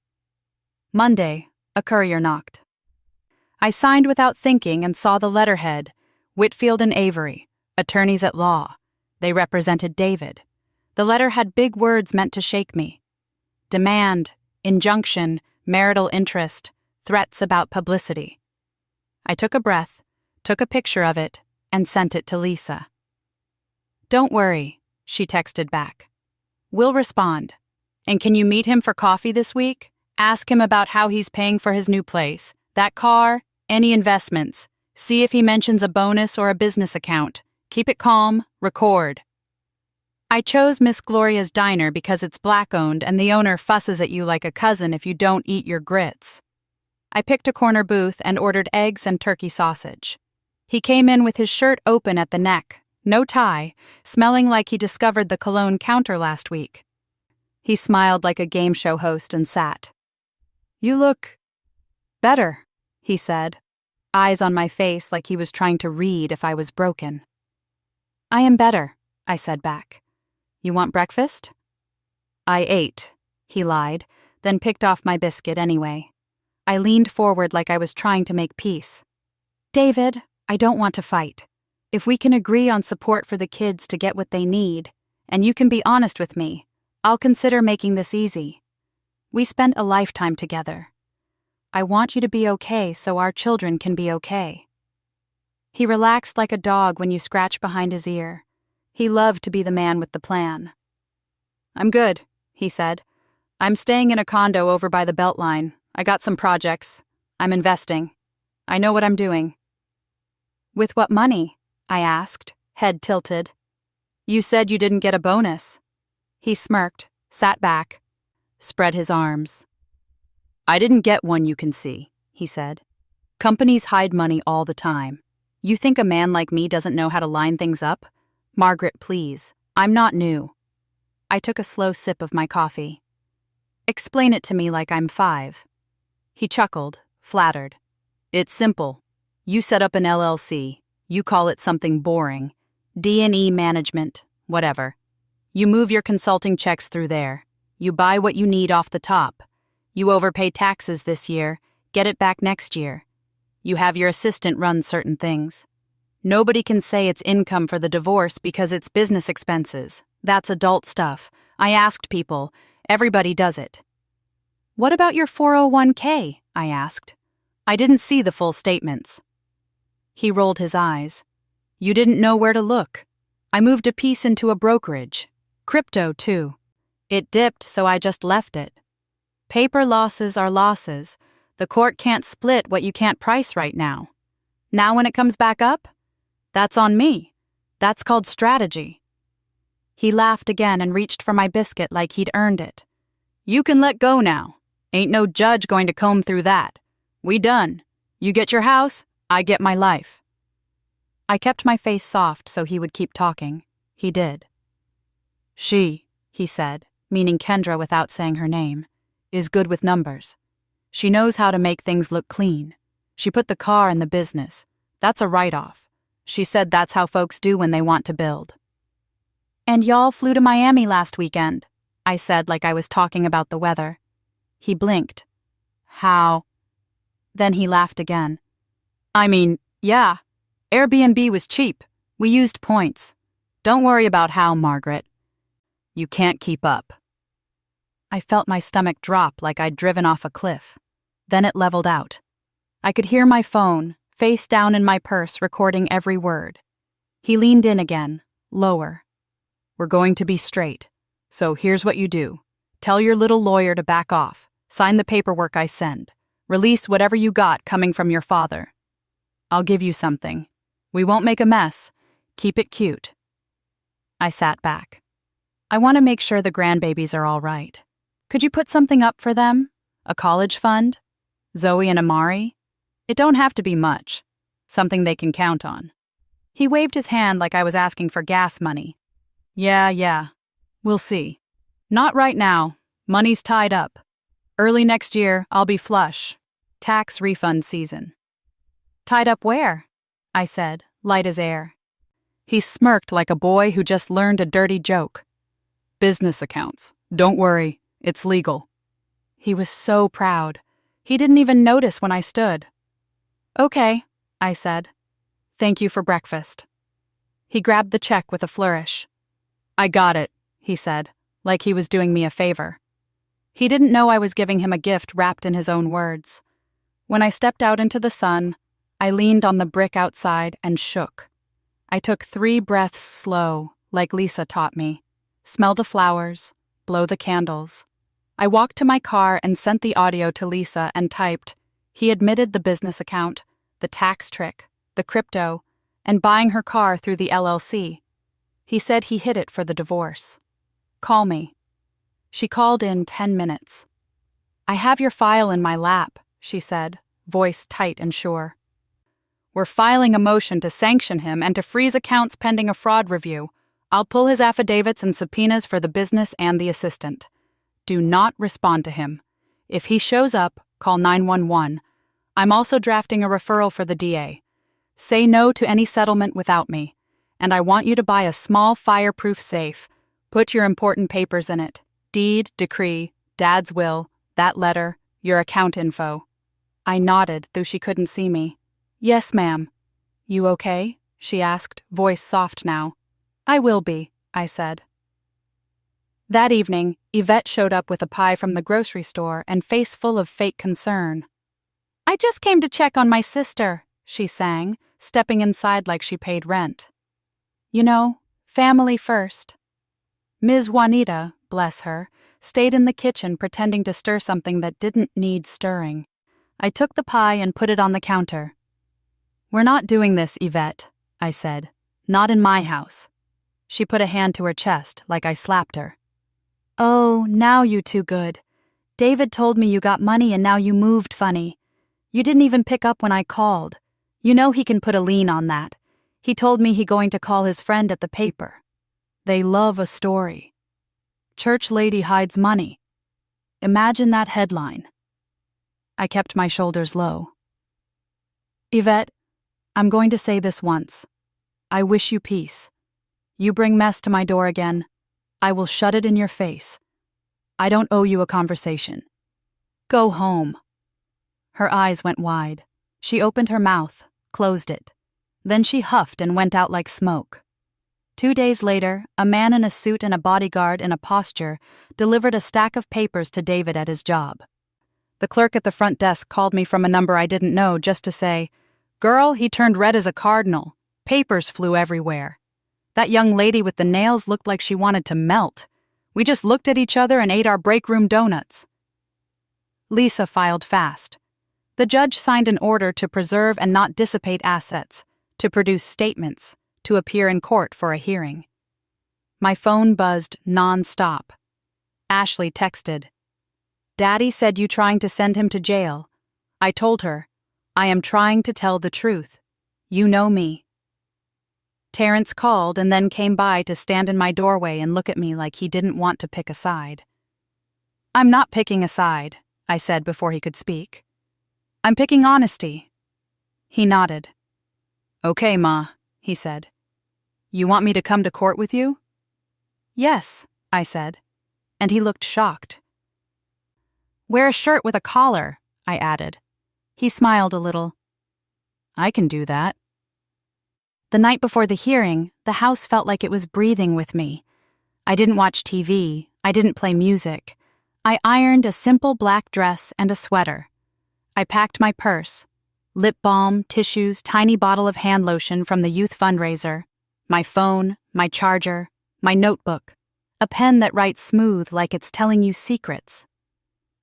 Monday, a courier knocked. I signed without thinking and saw the letterhead, Whitfield and Avery, attorneys at law. They represented David. The letter had big words meant to shake me. Demand, injunction, marital interest, threats about publicity. I took a breath, took a picture of it, and sent it to Lisa. "Don't worry," she texted back. "We'll respond. And can you meet him for coffee this week? Ask him about how he's paying for his new place, that car, any investments. See if he mentions a bonus or a business account. Keep it calm, record." I chose Miss Gloria's Diner because it's black-owned and the owner fusses at you like a cousin if you don't eat your grits. I picked a corner booth and ordered eggs and turkey sausage. He came in with his shirt open at the neck, no tie, smelling like he discovered the cologne counter last week. He smiled like a game show host and sat. "You look better," he said, eyes on my face like he was trying to read if I was broken. "I am better," I said back. "You want breakfast?" "I ate," he lied, then picked off my biscuit anyway. I leaned forward like I was trying to make peace. "David, I don't want to fight. If we can agree on support for the kids to get what they need, and you can be honest with me. I'll consider making this easy. We spent a lifetime together. I want you to be okay so our children can be okay." He relaxed like a dog when you scratch behind his ear. He loved to be the man with the plan. "I'm good," he said. "I'm staying in a condo over by the Beltline. I got some projects. I'm investing. I know what I'm doing." "With what money?" I asked, head tilted. "You said you didn't get a bonus." He smirked, sat back, spread his arms. "I didn't get one, you can see," he said. "Companies hide money all the time. You think a man like me doesn't know how to line things up? Margaret, please. I'm not new." I took a slow sip of my coffee. "Explain it to me like I'm 5. He chuckled, flattered. "It's simple. You set up an LLC. You call it something boring. D&E management, whatever. You move your consulting checks through there. You buy what you need off the top. You overpay taxes this year, get it back next year. You have your assistant run certain things. Nobody can say it's income for the divorce because it's business expenses. That's adult stuff. I asked people. Everybody does it." "What about your 401k?" I asked. I didn't see the full statements. He rolled his eyes. "You didn't know where to look. I moved a piece into a brokerage. Crypto, too. It dipped, so I just left it. Paper losses are losses. The court can't split what you can't price right now. Now when it comes back up? That's on me. That's called strategy." He laughed again and reached for my biscuit like he'd earned it. "You can let go now. Ain't no judge going to comb through that. We done. You get your house, I get my life." I kept my face soft so he would keep talking. He did. "She," he said, meaning Kendra without saying her name, "is good with numbers. She knows how to make things look clean. She put the car in the business. That's a write-off. She said that's how folks do when they want to build." "And y'all flew to Miami last weekend," I said like I was talking about the weather. He blinked. "How?" Then he laughed again. "I mean, yeah. Airbnb was cheap. We used points. Don't worry about how, Margaret. You can't keep up." I felt my stomach drop like I'd driven off a cliff. Then it leveled out. I could hear my phone, face down in my purse, recording every word. He leaned in again, lower. "We're going to be straight. So here's what you do. Tell your little lawyer to back off. Sign the paperwork I send. Release whatever you got coming from your father. I'll give you something. We won't make a mess. Keep it cute." I sat back. "I want to make sure the grandbabies are all right. Could you put something up for them? A college fund? Zoe and Amari? It don't have to be much. Something they can count on." He waved his hand like I was asking for gas money. Yeah. We'll see. Not right now. Money's tied up. Early next year, I'll be flush. Tax refund season." "Tied up where?" I said, light as air. He smirked like a boy who just learned a dirty joke. "Business accounts. Don't worry, it's legal." He was so proud. He didn't even notice when I stood. "Okay," I said. "Thank you for breakfast." He grabbed the check with a flourish. "I got it," he said, like he was doing me a favor. He didn't know I was giving him a gift wrapped in his own words. When I stepped out into the sun, I leaned on the brick outside and shook. I took 3 breaths slow, like Lisa taught me. Smell the flowers, blow the candles. I walked to my car and sent the audio to Lisa and typed, he admitted the business account, the tax trick, the crypto, and buying her car through the LLC. He said he hid it for the divorce. Call me. She called in 10 minutes. "I have your file in my lap," she said, voice tight and sure. "We're filing a motion to sanction him and to freeze accounts pending a fraud review. I'll pull his affidavits and subpoenas for the business and the assistant. Do not respond to him. If he shows up, call 911. I'm also drafting a referral for the DA. Say no to any settlement without me. And I want you to buy a small fireproof safe. Put your important papers in it. Deed, decree, Dad's will, that letter, your account info." I nodded, though she couldn't see me. "Yes, ma'am." "You okay?" she asked, voice soft now. "I will be," I said. That evening, Yvette showed up with a pie from the grocery store and face full of fake concern. "I just came to check on my sister," she sang, stepping inside like she paid rent. "You know, family first." Ms. Juanita, bless her, stayed in the kitchen pretending to stir something that didn't need stirring. I took the pie and put it on the counter. "We're not doing this, Yvette," I said. "Not in my house." She put a hand to her chest like I slapped her. "Oh, now you too good. David told me you got money and now you moved funny. You didn't even pick up when I called. You know he can put a lien on that. He told me he going to call his friend at the paper. They love a story. Church lady hides money. Imagine that headline." I kept my shoulders low. "Yvette, I'm going to say this once. I wish you peace. You bring mess to my door again, I will shut it in your face. I don't owe you a conversation. Go home." Her eyes went wide. She opened her mouth, closed it. Then she huffed and went out like smoke. 2 days later, a man in a suit and a bodyguard in a posture delivered a stack of papers to David at his job. The clerk at the front desk called me from a number I didn't know just to say, "Girl, he turned red as a cardinal. Papers flew everywhere. That young lady with the nails looked like she wanted to melt. We just looked at each other and ate our break room donuts." Lisa filed fast. The judge signed an order to preserve and not dissipate assets, to produce statements, to appear in court for a hearing. My phone buzzed non-stop. Ashley texted, "Daddy said you trying to send him to jail." I told her, "I am trying to tell the truth. You know me." Terrence called and then came by to stand in my doorway and look at me like he didn't want to pick a side. "I'm not picking a side," I said before he could speak. "I'm picking honesty." He nodded. "Okay, Ma," he said. "You want me to come to court with you?" "Yes," I said, and he looked shocked. "Wear a shirt with a collar," I added. He smiled a little. "I can do that." The night before the hearing, the house felt like it was breathing with me. I didn't watch TV. I didn't play music. I ironed a simple black dress and a sweater. I packed my purse, lip balm, tissues, tiny bottle of hand lotion from the youth fundraiser, my phone, my charger, my notebook, a pen that writes smooth like it's telling you secrets.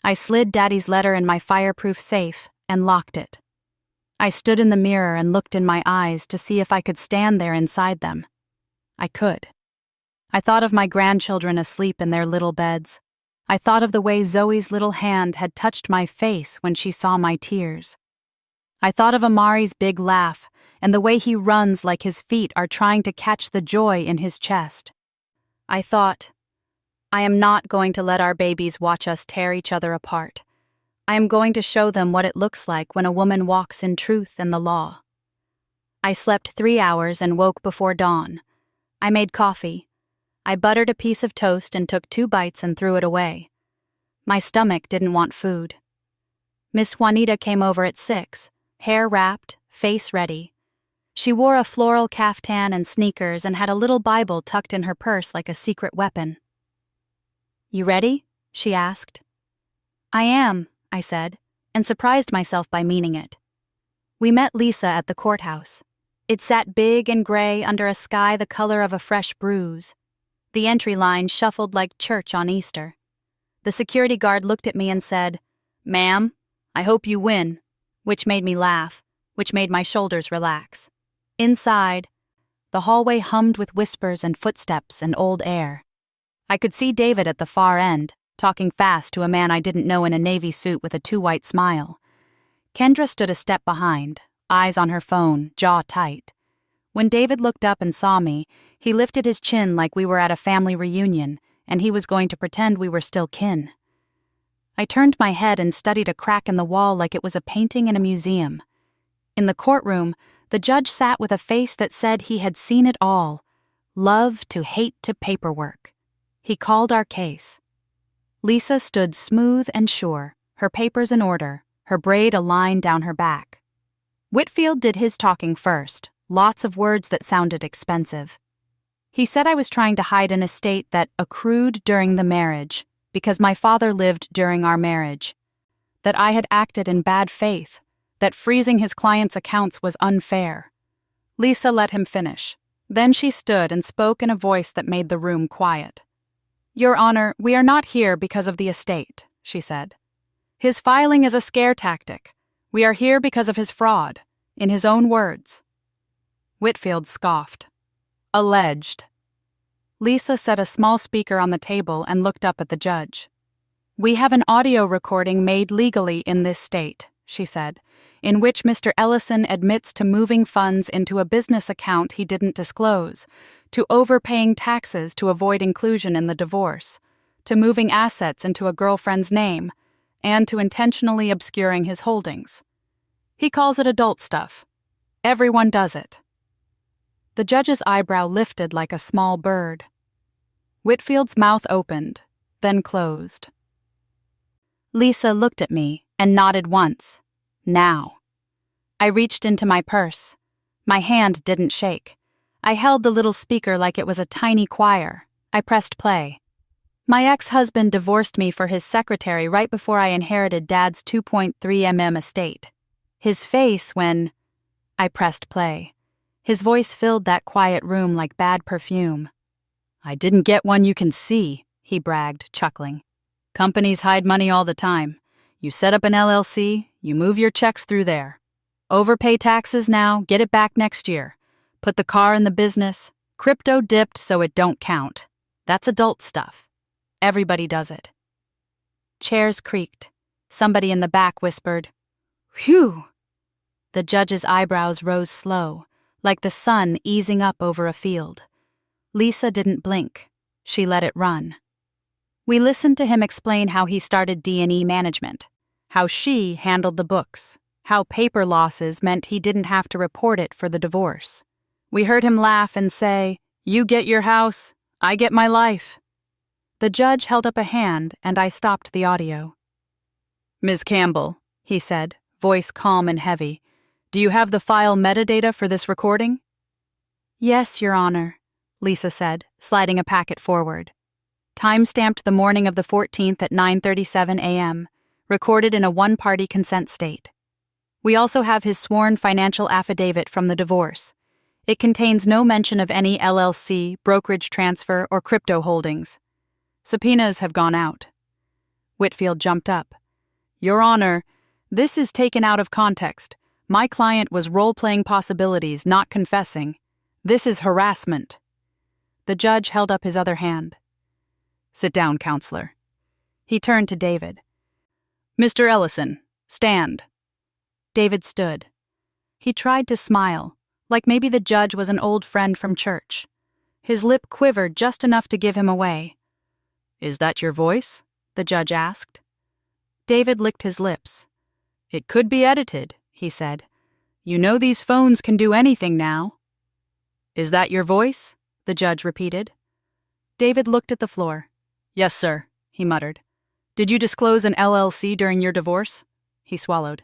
I slid Daddy's letter in my fireproof safe and locked it. I stood in the mirror and looked in my eyes to see if I could stand there inside them. I could. I thought of my grandchildren asleep in their little beds. I thought of the way Zoe's little hand had touched my face when she saw my tears. I thought of Amari's big laugh and the way he runs like his feet are trying to catch the joy in his chest. I thought, I am not going to let our babies watch us tear each other apart. I am going to show them what it looks like when a woman walks in truth and the law. I slept 3 hours and woke before dawn. I made coffee. I buttered a piece of toast and took 2 bites and threw it away. My stomach didn't want food. Miss Juanita came over at 6, hair wrapped, face ready. She wore a floral caftan and sneakers and had a little Bible tucked in her purse like a secret weapon. "You ready?" she asked. "I am," I said, and surprised myself by meaning it. We met Lisa at the courthouse. It sat big and gray under a sky the color of a fresh bruise. The entry line shuffled like church on Easter. The security guard looked at me and said, "Ma'am, I hope you win," which made me laugh, which made my shoulders relax. Inside, the hallway hummed with whispers and footsteps and old air. I could see David at the far end, talking fast to a man I didn't know in a navy suit with a too white smile. Kendra stood a step behind, eyes on her phone, jaw tight. When David looked up and saw me, he lifted his chin like we were at a family reunion, and he was going to pretend we were still kin. I turned my head and studied a crack in the wall like it was a painting in a museum. In the courtroom, the judge sat with a face that said he had seen it all, love to hate to paperwork. He called our case. Lisa stood smooth and sure, her papers in order, her braid a line down her back. Whitfield did his talking first, lots of words that sounded expensive. He said I was trying to hide an estate that accrued during the marriage because my father lived during our marriage, that I had acted in bad faith, that freezing his clients' accounts was unfair. Lisa let him finish. Then she stood and spoke in a voice that made the room quiet. "Your Honor, we are not here because of the estate," she said. "His filing is a scare tactic. We are here because of his fraud, in his own words." Whitfield scoffed. "Alleged." Lisa set a small speaker on the table and looked up at the judge. "We have an audio recording made legally in this state," she said, "in which Mr. Ellison admits to moving funds into a business account he didn't disclose, to overpaying taxes to avoid inclusion in the divorce, to moving assets into a girlfriend's name, and to intentionally obscuring his holdings. He calls it adult stuff. Everyone does it." The judge's eyebrow lifted like a small bird. Whitfield's mouth opened, then closed. Lisa looked at me and nodded once. Now. I reached into my purse. My hand didn't shake. I held the little speaker like it was a tiny choir. I pressed play. My ex-husband divorced me for his secretary right before I inherited Dad's 2.3 mm estate. His face when... I pressed play. His voice filled that quiet room like bad perfume. "I didn't get one you can see," he bragged, chuckling. "Companies hide money all the time. You set up an LLC, you move your checks through there. Overpay taxes now, get it back next year. Put the car in the business. Crypto dipped so it don't count. That's adult stuff. Everybody does it." Chairs creaked. Somebody in the back whispered, "Phew!" The judge's eyebrows rose slow, like the sun easing up over a field. Lisa didn't blink. She let it run. We listened to him explain how he started D&E management, how she handled the books, how paper losses meant he didn't have to report it for the divorce. We heard him laugh and say, "You get your house, I get my life." The judge held up a hand and I stopped the audio. "Ms. Campbell," he said, voice calm and heavy, "do you have the file metadata for this recording?" "Yes, Your Honor," Lisa said, sliding a packet forward. Time-stamped the morning of the 14th at 9:37 a.m., recorded in a one-party consent state. We also have his sworn financial affidavit from the divorce. It contains no mention of any LLC, brokerage transfer, or crypto holdings. Subpoenas have gone out. Whitfield jumped up. "Your Honor, this is taken out of context. My client was role-playing possibilities, not confessing. This is harassment." The judge held up his other hand. "Sit down, counselor." He turned to David. "Mr. Ellison, stand." David stood. He tried to smile, like maybe the judge was an old friend from church. His lip quivered just enough to give him away. "Is that your voice?" the judge asked. David licked his lips. "It could be edited," he said. "You know these phones can do anything now." "Is that your voice?" the judge repeated. David looked at the floor. "Yes, sir," he muttered. "Did you disclose an LLC during your divorce?" He swallowed.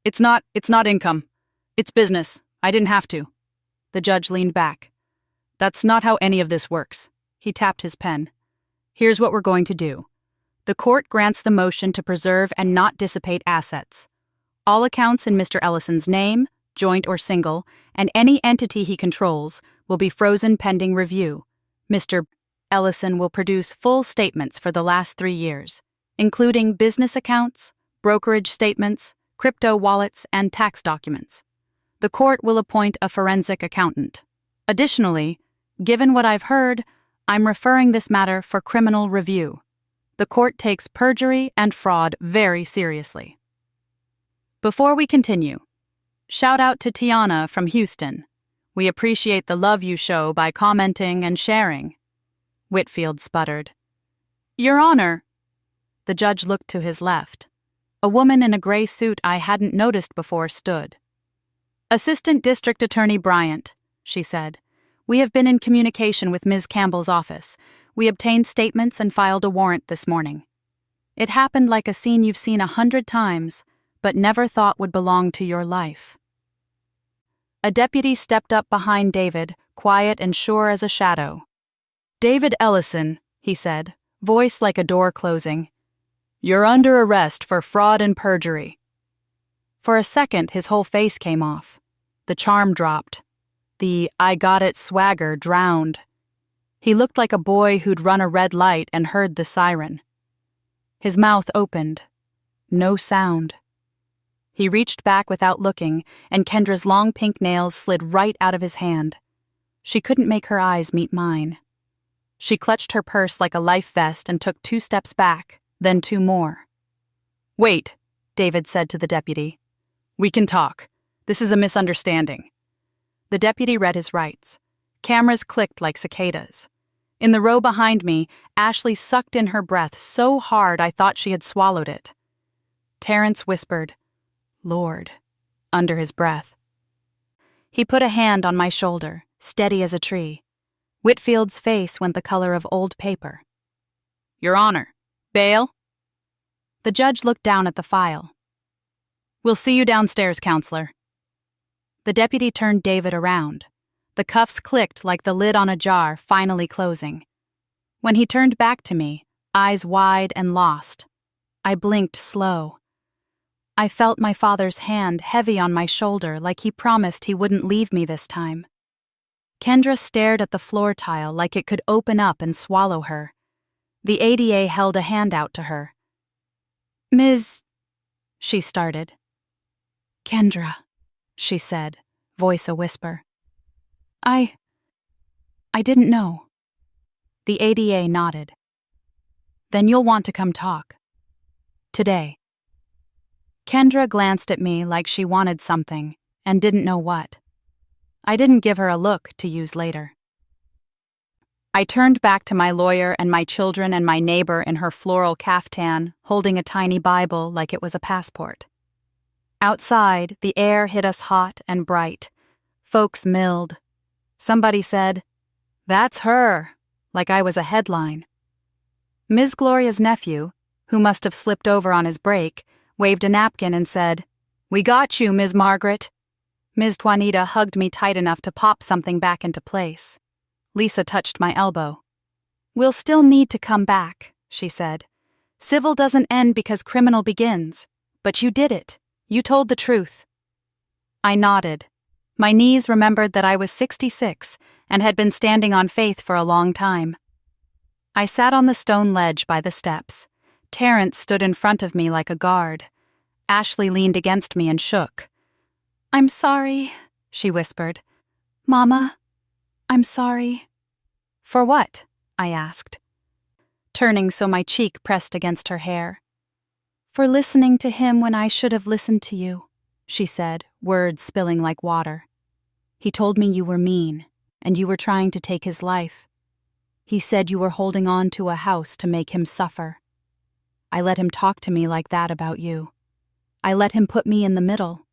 It's not income. It's business. I didn't have to." The judge leaned back. "That's not how any of this works." He tapped his pen. "Here's what we're going to do. The court grants the motion to preserve and not dissipate assets. All accounts in Mr. Ellison's name, joint or single, and any entity he controls will be frozen pending review. Mr. Ellison will produce full statements for the last 3 years, including business accounts, brokerage statements, crypto wallets, and tax documents. The court will appoint a forensic accountant. Additionally, given what I've heard, I'm referring this matter for criminal review. The court takes perjury and fraud very seriously." Before we continue, shout out to Tiana from Houston. We appreciate the love you show by commenting and sharing. Whitfield sputtered. "Your Honor." The judge looked to his left. A woman in a gray suit I hadn't noticed before stood. "Assistant District Attorney Bryant," she said. "We have been in communication with Ms. Campbell's office. We obtained statements and filed a warrant this morning. It happened like a scene you've seen 100 times, but never thought would belong to your life." A deputy stepped up behind David, quiet and sure as a shadow. "David Ellison," he said, voice like a door closing. "You're under arrest for fraud and perjury." For a second, his whole face came off. The charm dropped. The "I got it" swagger drowned. He looked like a boy who'd run a red light and heard the siren. His mouth opened. No sound. He reached back without looking, and Kendra's long pink nails slid right out of his hand. She couldn't make her eyes meet mine. She clutched her purse like a life vest and took 2 steps back, then 2 more. "Wait," David said to the deputy. "We can talk. This is a misunderstanding." The deputy read his rights. Cameras clicked like cicadas. In the row behind me, Ashley sucked in her breath so hard I thought she had swallowed it. Terrence whispered, "Lord," under his breath. He put a hand on my shoulder, steady as a tree. Whitfield's face went the color of old paper. "Your Honor, bail?" The judge looked down at the file. "We'll see you downstairs, counselor." The deputy turned David around. The cuffs clicked like the lid on a jar finally closing. When he turned back to me, eyes wide and lost, I blinked slow. I felt my father's hand heavy on my shoulder like he promised he wouldn't leave me this time. Kendra stared at the floor tile like it could open up and swallow her. The ADA held a hand out to her. "Ms." she started. "Kendra," she said, voice a whisper. I didn't know." The ADA nodded. "Then you'll want to come talk. Today." Kendra glanced at me like she wanted something and didn't know what. I didn't give her a look to use later. I turned back to my lawyer and my children and my neighbor in her floral caftan, holding a tiny Bible like it was a passport. Outside, the air hit us hot and bright. Folks milled. Somebody said, "That's her," like I was a headline. Ms. Gloria's nephew, who must have slipped over on his break, waved a napkin and said, "We got you, Ms. Margaret." Ms. Juanita hugged me tight enough to pop something back into place. Lisa touched my elbow. "We'll still need to come back," she said. "Civil doesn't end because criminal begins. But you did it. You told the truth." I nodded. My knees remembered that I was 66 and had been standing on faith for a long time. I sat on the stone ledge by the steps. Terrence stood in front of me like a guard. Ashley leaned against me and shook. "I'm sorry," she whispered. "Mama, I'm sorry." "For what?" I asked, turning so my cheek pressed against her hair. "For listening to him when I should have listened to you," she said, words spilling like water. "He told me you were mean, and you were trying to take his life. He said you were holding on to a house to make him suffer. I let him talk to me like that about you. I let him put me in the middle.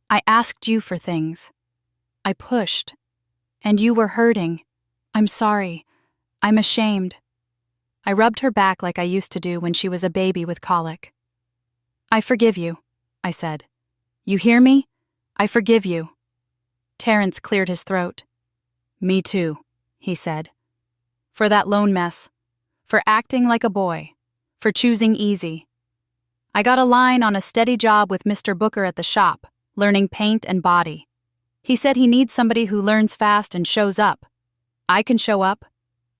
I asked you for things. I pushed. And you were hurting. I'm sorry. I'm ashamed." I rubbed her back like I used to do when she was a baby with colic. "I forgive you," I said. "You hear me? I forgive you." Terrence cleared his throat. "Me too," he said. "For that loan mess. For acting like a boy. For choosing easy. I got a line on a steady job with Mr. Booker at the shop, learning paint and body. He said he needs somebody who learns fast and shows up. I can show up.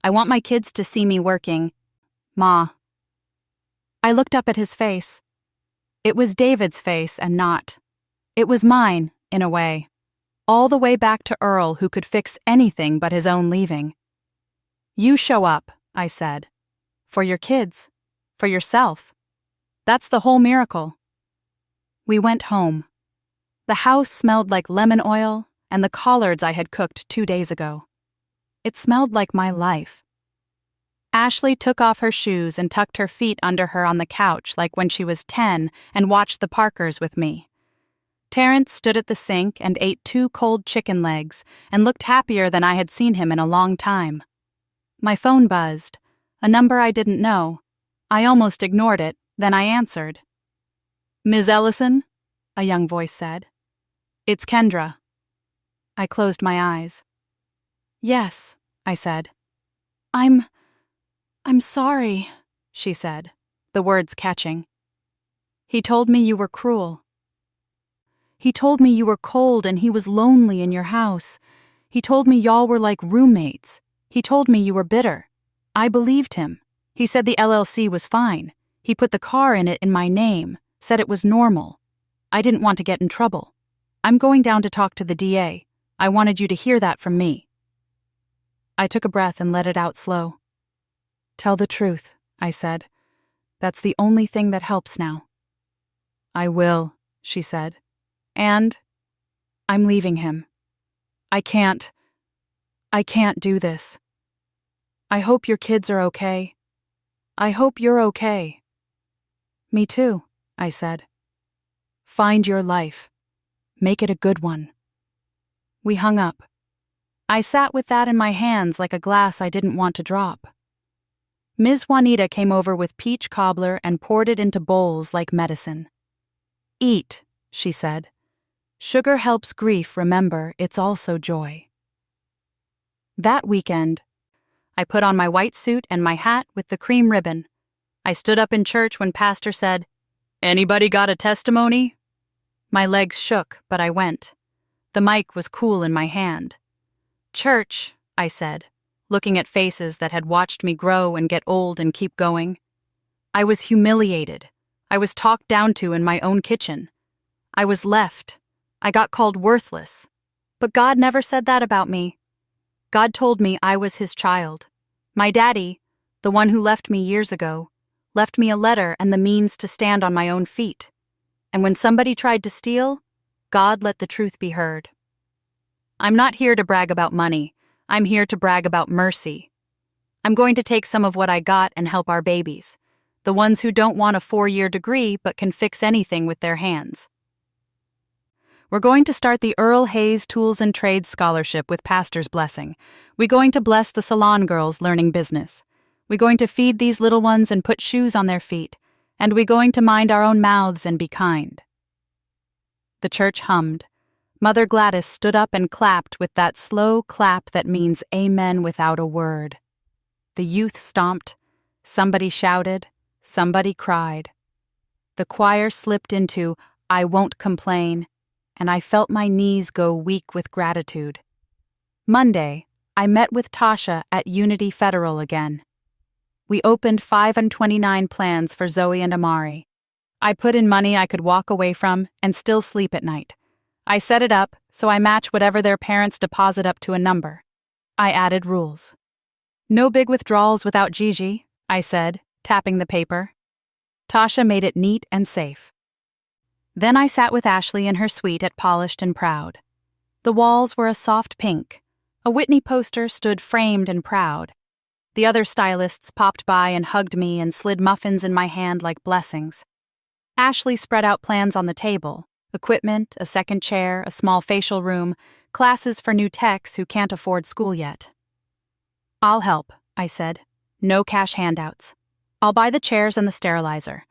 I want my kids to see me working. Ma." I looked up at his face. It was David's face and not. It was mine, in a way. All the way back to Earl, who could fix anything but his own leaving. "You show up," I said. "For your kids. For yourself. That's the whole miracle." We went home. The house smelled like lemon oil and the collards I had cooked 2 days ago. It smelled like my life. Ashley took off her shoes and tucked her feet under her on the couch like when she was 10 and watched the Parkers with me. Terrence stood at the sink and ate 2 cold chicken legs and looked happier than I had seen him in a long time. My phone buzzed, a number I didn't know. I almost ignored it, then I answered. "Ms. Ellison?" a young voice said. "It's Kendra." I closed my eyes. Yes, I said. I'm sorry, she said, the words catching. He told me you were cruel. He told me you were cold and he was lonely in your house. He told me y'all were like roommates. He told me you were bitter. I believed him. He said the LLC was fine. He put the car in it in my name, said it was normal. I didn't want to get in trouble. I'm going down to talk to the DA. I wanted you to hear that from me. I took a breath and let it out slow. Tell the truth, I said. That's the only thing that helps now. I will, she said. And I'm leaving him. I can't do this. I hope your kids are okay. I hope you're okay. Me too, I said. Find your life. Make it a good one. We hung up. I sat with that in my hands like a glass I didn't want to drop. Ms. Juanita came over with peach cobbler and poured it into bowls like medicine. Eat, she said. Sugar helps grief remember it's also joy. That weekend, I put on my white suit and my hat with the cream ribbon. I stood up in church when Pastor said, "Anybody got a testimony?" My legs shook, but I went. The mic was cool in my hand. Church, I said, looking at faces that had watched me grow and get old and keep going. I was humiliated. I was talked down to in my own kitchen. I was left. I got called worthless. But God never said that about me. God told me I was his child. My daddy, the one who left me years ago, left me a letter and the means to stand on my own feet. And when somebody tried to steal, God let the truth be heard. I'm not here to brag about money. I'm here to brag about mercy. I'm going to take some of what I got and help our babies, the ones who don't want a 4-year degree but can fix anything with their hands. We're going to start the Earl Hayes Tools and Trades Scholarship with Pastor's blessing. We're going to bless the salon girls learning business. We're going to feed these little ones and put shoes on their feet. And we're going to mind our own mouths and be kind. The church hummed. Mother Gladys stood up and clapped with that slow clap that means amen without a word. The youth stomped. Somebody shouted. Somebody cried. The choir slipped into I Won't Complain, and I felt my knees go weak with gratitude. Monday, I met with Tasha at Unity Federal again. We opened 529 plans for Zoe and Amari. I put in money I could walk away from and still sleep at night. I set it up so I match whatever their parents deposit up to a number. I added rules. No big withdrawals without Gigi, I said, tapping the paper. Tasha made it neat and safe. Then I sat with Ashley in her suite at Polished and Proud. The walls were a soft pink. A Whitney poster stood framed and proud. The other stylists popped by and hugged me and slid muffins in my hand like blessings. Ashley spread out plans on the table, equipment, a second chair, a small facial room, classes for new techs who can't afford school yet. I'll help, I said. No cash handouts. I'll buy the chairs and the sterilizer.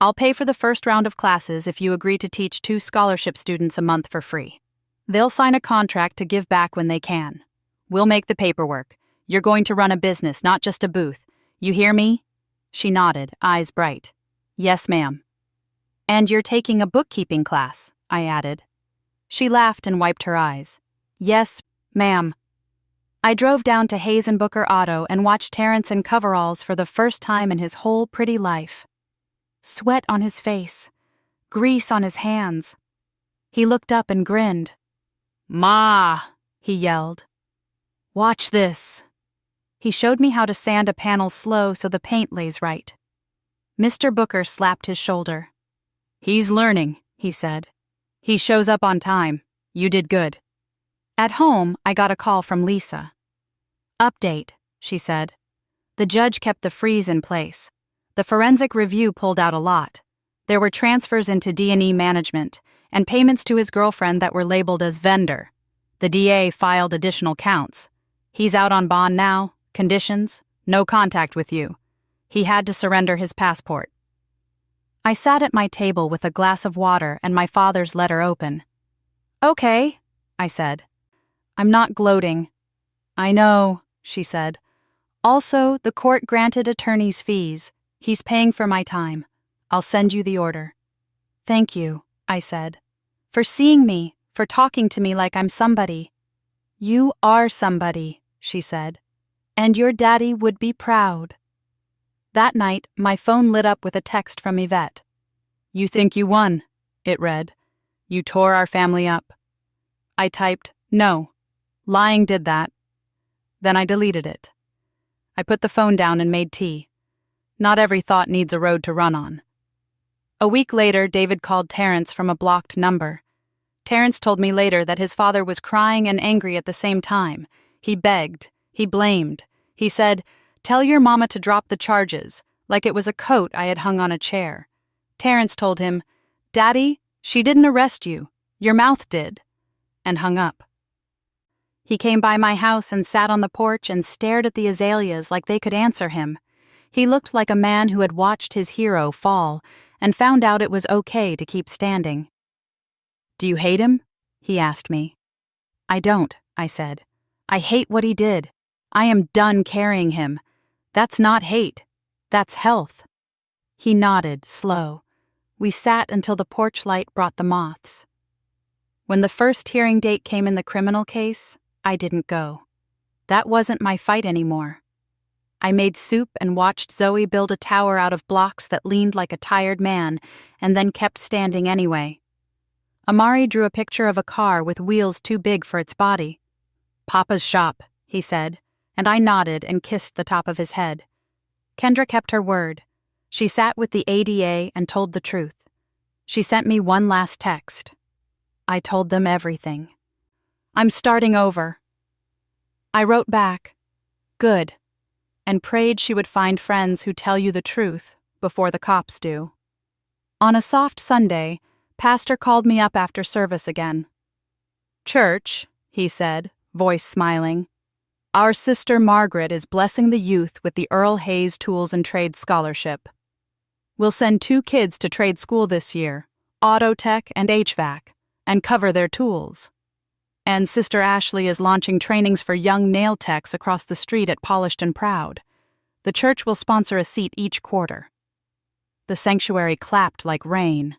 I'll pay for the first round of classes if you agree to teach 2 scholarship students a month for free. They'll sign a contract to give back when they can. We'll make the paperwork. You're going to run a business, not just a booth. You hear me? She nodded, eyes bright. Yes, ma'am. And you're taking a bookkeeping class, I added. She laughed and wiped her eyes. Yes, ma'am. I drove down to Hayes and Booker Auto and watched Terrence in coveralls for the first time in his whole pretty life. Sweat on his face, grease on his hands. He looked up and grinned. Ma, he yelled. Watch this. He showed me how to sand a panel slow so the paint lays right. Mr. Booker slapped his shoulder. He's learning, he said. He shows up on time. You did good. At home, I got a call from Lisa. Update, she said. The judge kept the freeze in place. The forensic review pulled out a lot. There were transfers into D&E management and payments to his girlfriend that were labeled as vendor. The DA filed additional counts. He's out on bond now. Conditions: no contact with you. He had to surrender his passport. I sat at my table with a glass of water and my father's letter open. Okay, I said. I'm not gloating. I know, she said. Also, the court granted attorney's fees. He's paying for my time. I'll send you the order. Thank you, I said. For seeing me, for talking to me like I'm somebody. You are somebody, she said. And your daddy would be proud. That night, my phone lit up with a text from Yvette. You think you won, it read. You tore our family up. I typed, no. Lying did that. Then I deleted it. I put the phone down and made tea. Not every thought needs a road to run on. A week later, David called Terrence from a blocked number. Terrence told me later that his father was crying and angry at the same time. He begged. He blamed. He said, "Tell your mama to drop the charges," like it was a coat I had hung on a chair. Terrence told him, "Daddy, she didn't arrest you. Your mouth did," and hung up. He came by my house and sat on the porch and stared at the azaleas like they could answer him. He looked like a man who had watched his hero fall and found out it was okay to keep standing. Do you hate him? He asked me. I don't, I said. I hate what he did. I am done carrying him. That's not hate. That's health. He nodded, slow. We sat until the porch light brought the moths. When the first hearing date came in the criminal case, I didn't go. That wasn't my fight anymore. I made soup and watched Zoe build a tower out of blocks that leaned like a tired man and then kept standing anyway. Amari drew a picture of a car with wheels too big for its body. Papa's shop, he said, and I nodded and kissed the top of his head. Kendra kept her word. She sat with the ADA and told the truth. She sent me one last text. I told them everything. I'm starting over. I wrote back, good, and prayed she would find friends who tell you the truth before the cops do. On a soft Sunday, Pastor called me up after service again. Church, he said, voice smiling. Our sister Margaret is blessing the youth with the Earl Hayes Tools and Trades Scholarship. We'll send 2 kids to trade school this year, auto tech and HVAC, and cover their tools. And Sister Ashley is launching trainings for young nail techs across the street at Polished and Proud. The church will sponsor a seat each quarter. The sanctuary clapped like rain.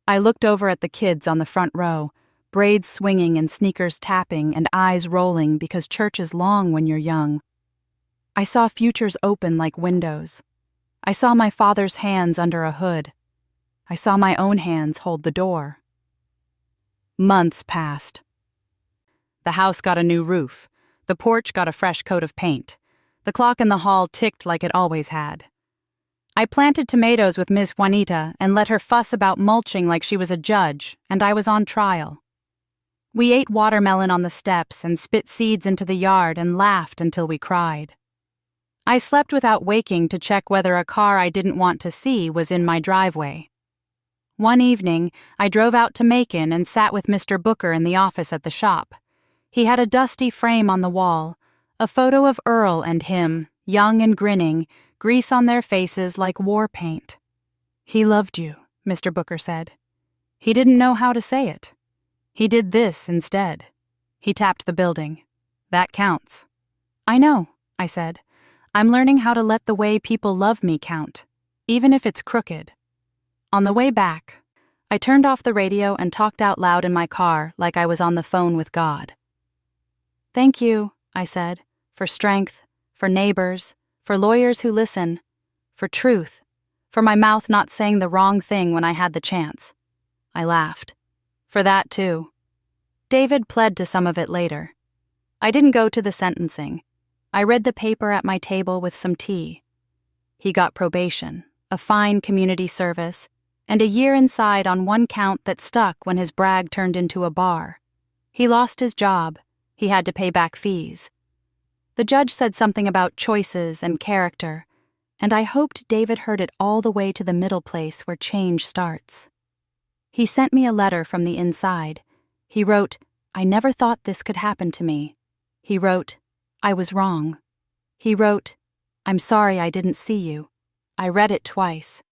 I looked over at the kids on the front row, braids swinging and sneakers tapping and eyes rolling because church is long when you're young. I saw futures open like windows. I saw my father's hands under a hood. I saw my own hands hold the door. Months passed. The house got a new roof. The porch got a fresh coat of paint. The clock in the hall ticked like it always had. I planted tomatoes with Miss Juanita and let her fuss about mulching like she was a judge, and I was on trial. We ate watermelon on the steps and spit seeds into the yard and laughed until we cried. I slept without waking to check whether a car I didn't want to see was in my driveway. One evening, I drove out to Macon and sat with Mr. Booker in the office at the shop. He had a dusty frame on the wall, a photo of Earl and him, young and grinning, grease on their faces like war paint. He loved you, Mr. Booker said. He didn't know how to say it. He did this instead. He tapped the building. That counts. I know, I said. I'm learning how to let the way people love me count, even if it's crooked. On the way back, I turned off the radio and talked out loud in my car like I was on the phone with God. Thank you, I said, for strength, for neighbors, for lawyers who listen, for truth, for my mouth not saying the wrong thing when I had the chance. I laughed. For that, too. David pled to some of it later. I didn't go to the sentencing. I read the paper at my table with some tea. He got probation, a fine community service, and a year inside on one count that stuck when his brag turned into a bar. He lost his job. He had to pay back fees. The judge said something about choices and character, and I hoped David heard it all the way to the middle place where change starts. He sent me a letter from the inside. He wrote, I never thought this could happen to me. He wrote, I was wrong. He wrote, I'm sorry I didn't see you. I read it twice.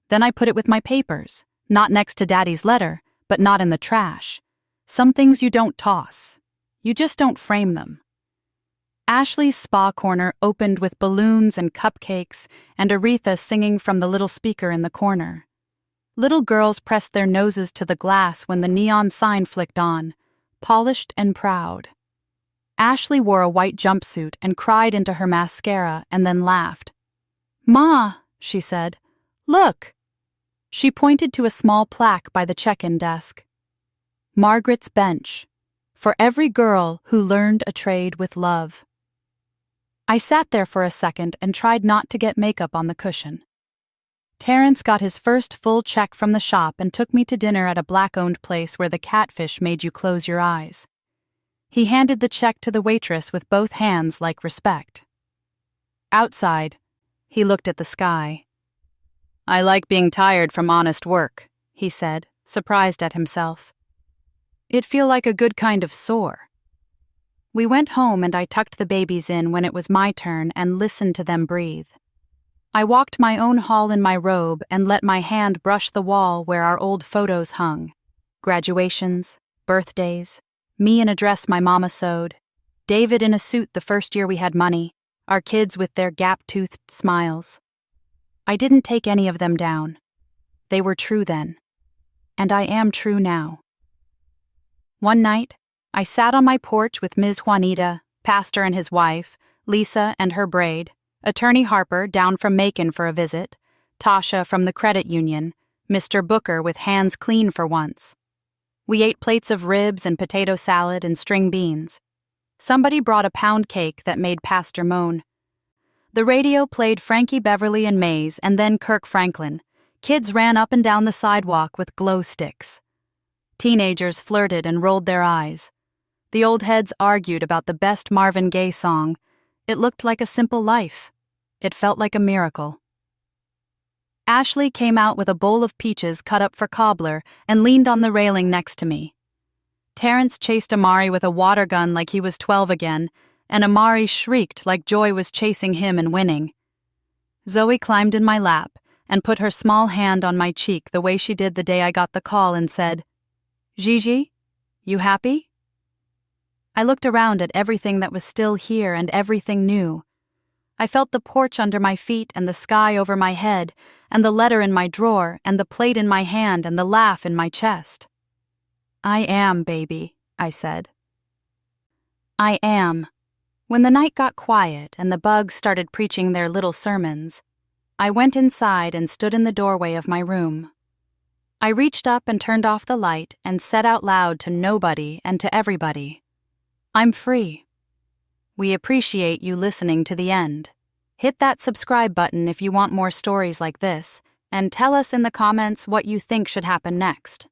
Then I put it with my papers, not next to Daddy's letter, but not in the trash. Some things you don't toss. You just don't frame them. Ashley's spa corner opened with balloons and cupcakes and Aretha singing from the little speaker in the corner. Little girls pressed their noses to the glass when the neon sign flicked on, polished and proud. Ashley wore a white jumpsuit and cried into her mascara and then laughed. "Ma," she said, "look." She pointed to a small plaque by the check-in desk. Margaret's Bench, for every girl who learned a trade with love. I sat there for a second and tried not to get makeup on the cushion. Terrence got his first full check from the shop and took me to dinner at a black-owned place where the catfish made you close your eyes. He handed the check to the waitress with both hands like respect. Outside, he looked at the sky. "I like being tired from honest work," he said, surprised at himself. "It feel like a good kind of sore." We went home and I tucked the babies in when it was my turn and listened to them breathe. I walked my own hall in my robe and let my hand brush the wall where our old photos hung. Graduations, birthdays, me in a dress my mama sewed, David in a suit the first year we had money, our kids with their gap-toothed smiles. I didn't take any of them down. They were true then. And I am true now. One night, I sat on my porch with Ms. Juanita, Pastor and his wife, Lisa and her braid, Attorney Harper down from Macon for a visit, Tasha from the credit union, Mr. Booker with hands clean for once. We ate plates of ribs and potato salad and string beans. Somebody brought a pound cake that made Pastor moan. The radio played Frankie Beverly and Mays and then Kirk Franklin. Kids ran up and down the sidewalk with glow sticks. Teenagers flirted and rolled their eyes. The old heads argued about the best Marvin Gaye song. It looked like a simple life. It felt like a miracle. Ashley came out with a bowl of peaches cut up for cobbler and leaned on the railing next to me. Terrence chased Amari with a water gun like he was 12 again, and Amari shrieked like joy was chasing him and winning. Zoe climbed in my lap and put her small hand on my cheek the way she did the day I got the call and said, "Gigi, you happy?" I looked around at everything that was still here and everything new. I felt the porch under my feet and the sky over my head and the letter in my drawer and the plate in my hand and the laugh in my chest. "I am, baby," I said. I am. When the night got quiet and the bugs started preaching their little sermons, I went inside and stood in the doorway of my room. I reached up and turned off the light and said out loud to nobody and to everybody, "I'm free." We appreciate you listening to the end. Hit that subscribe button if you want more stories like this, and tell us in the comments what you think should happen next.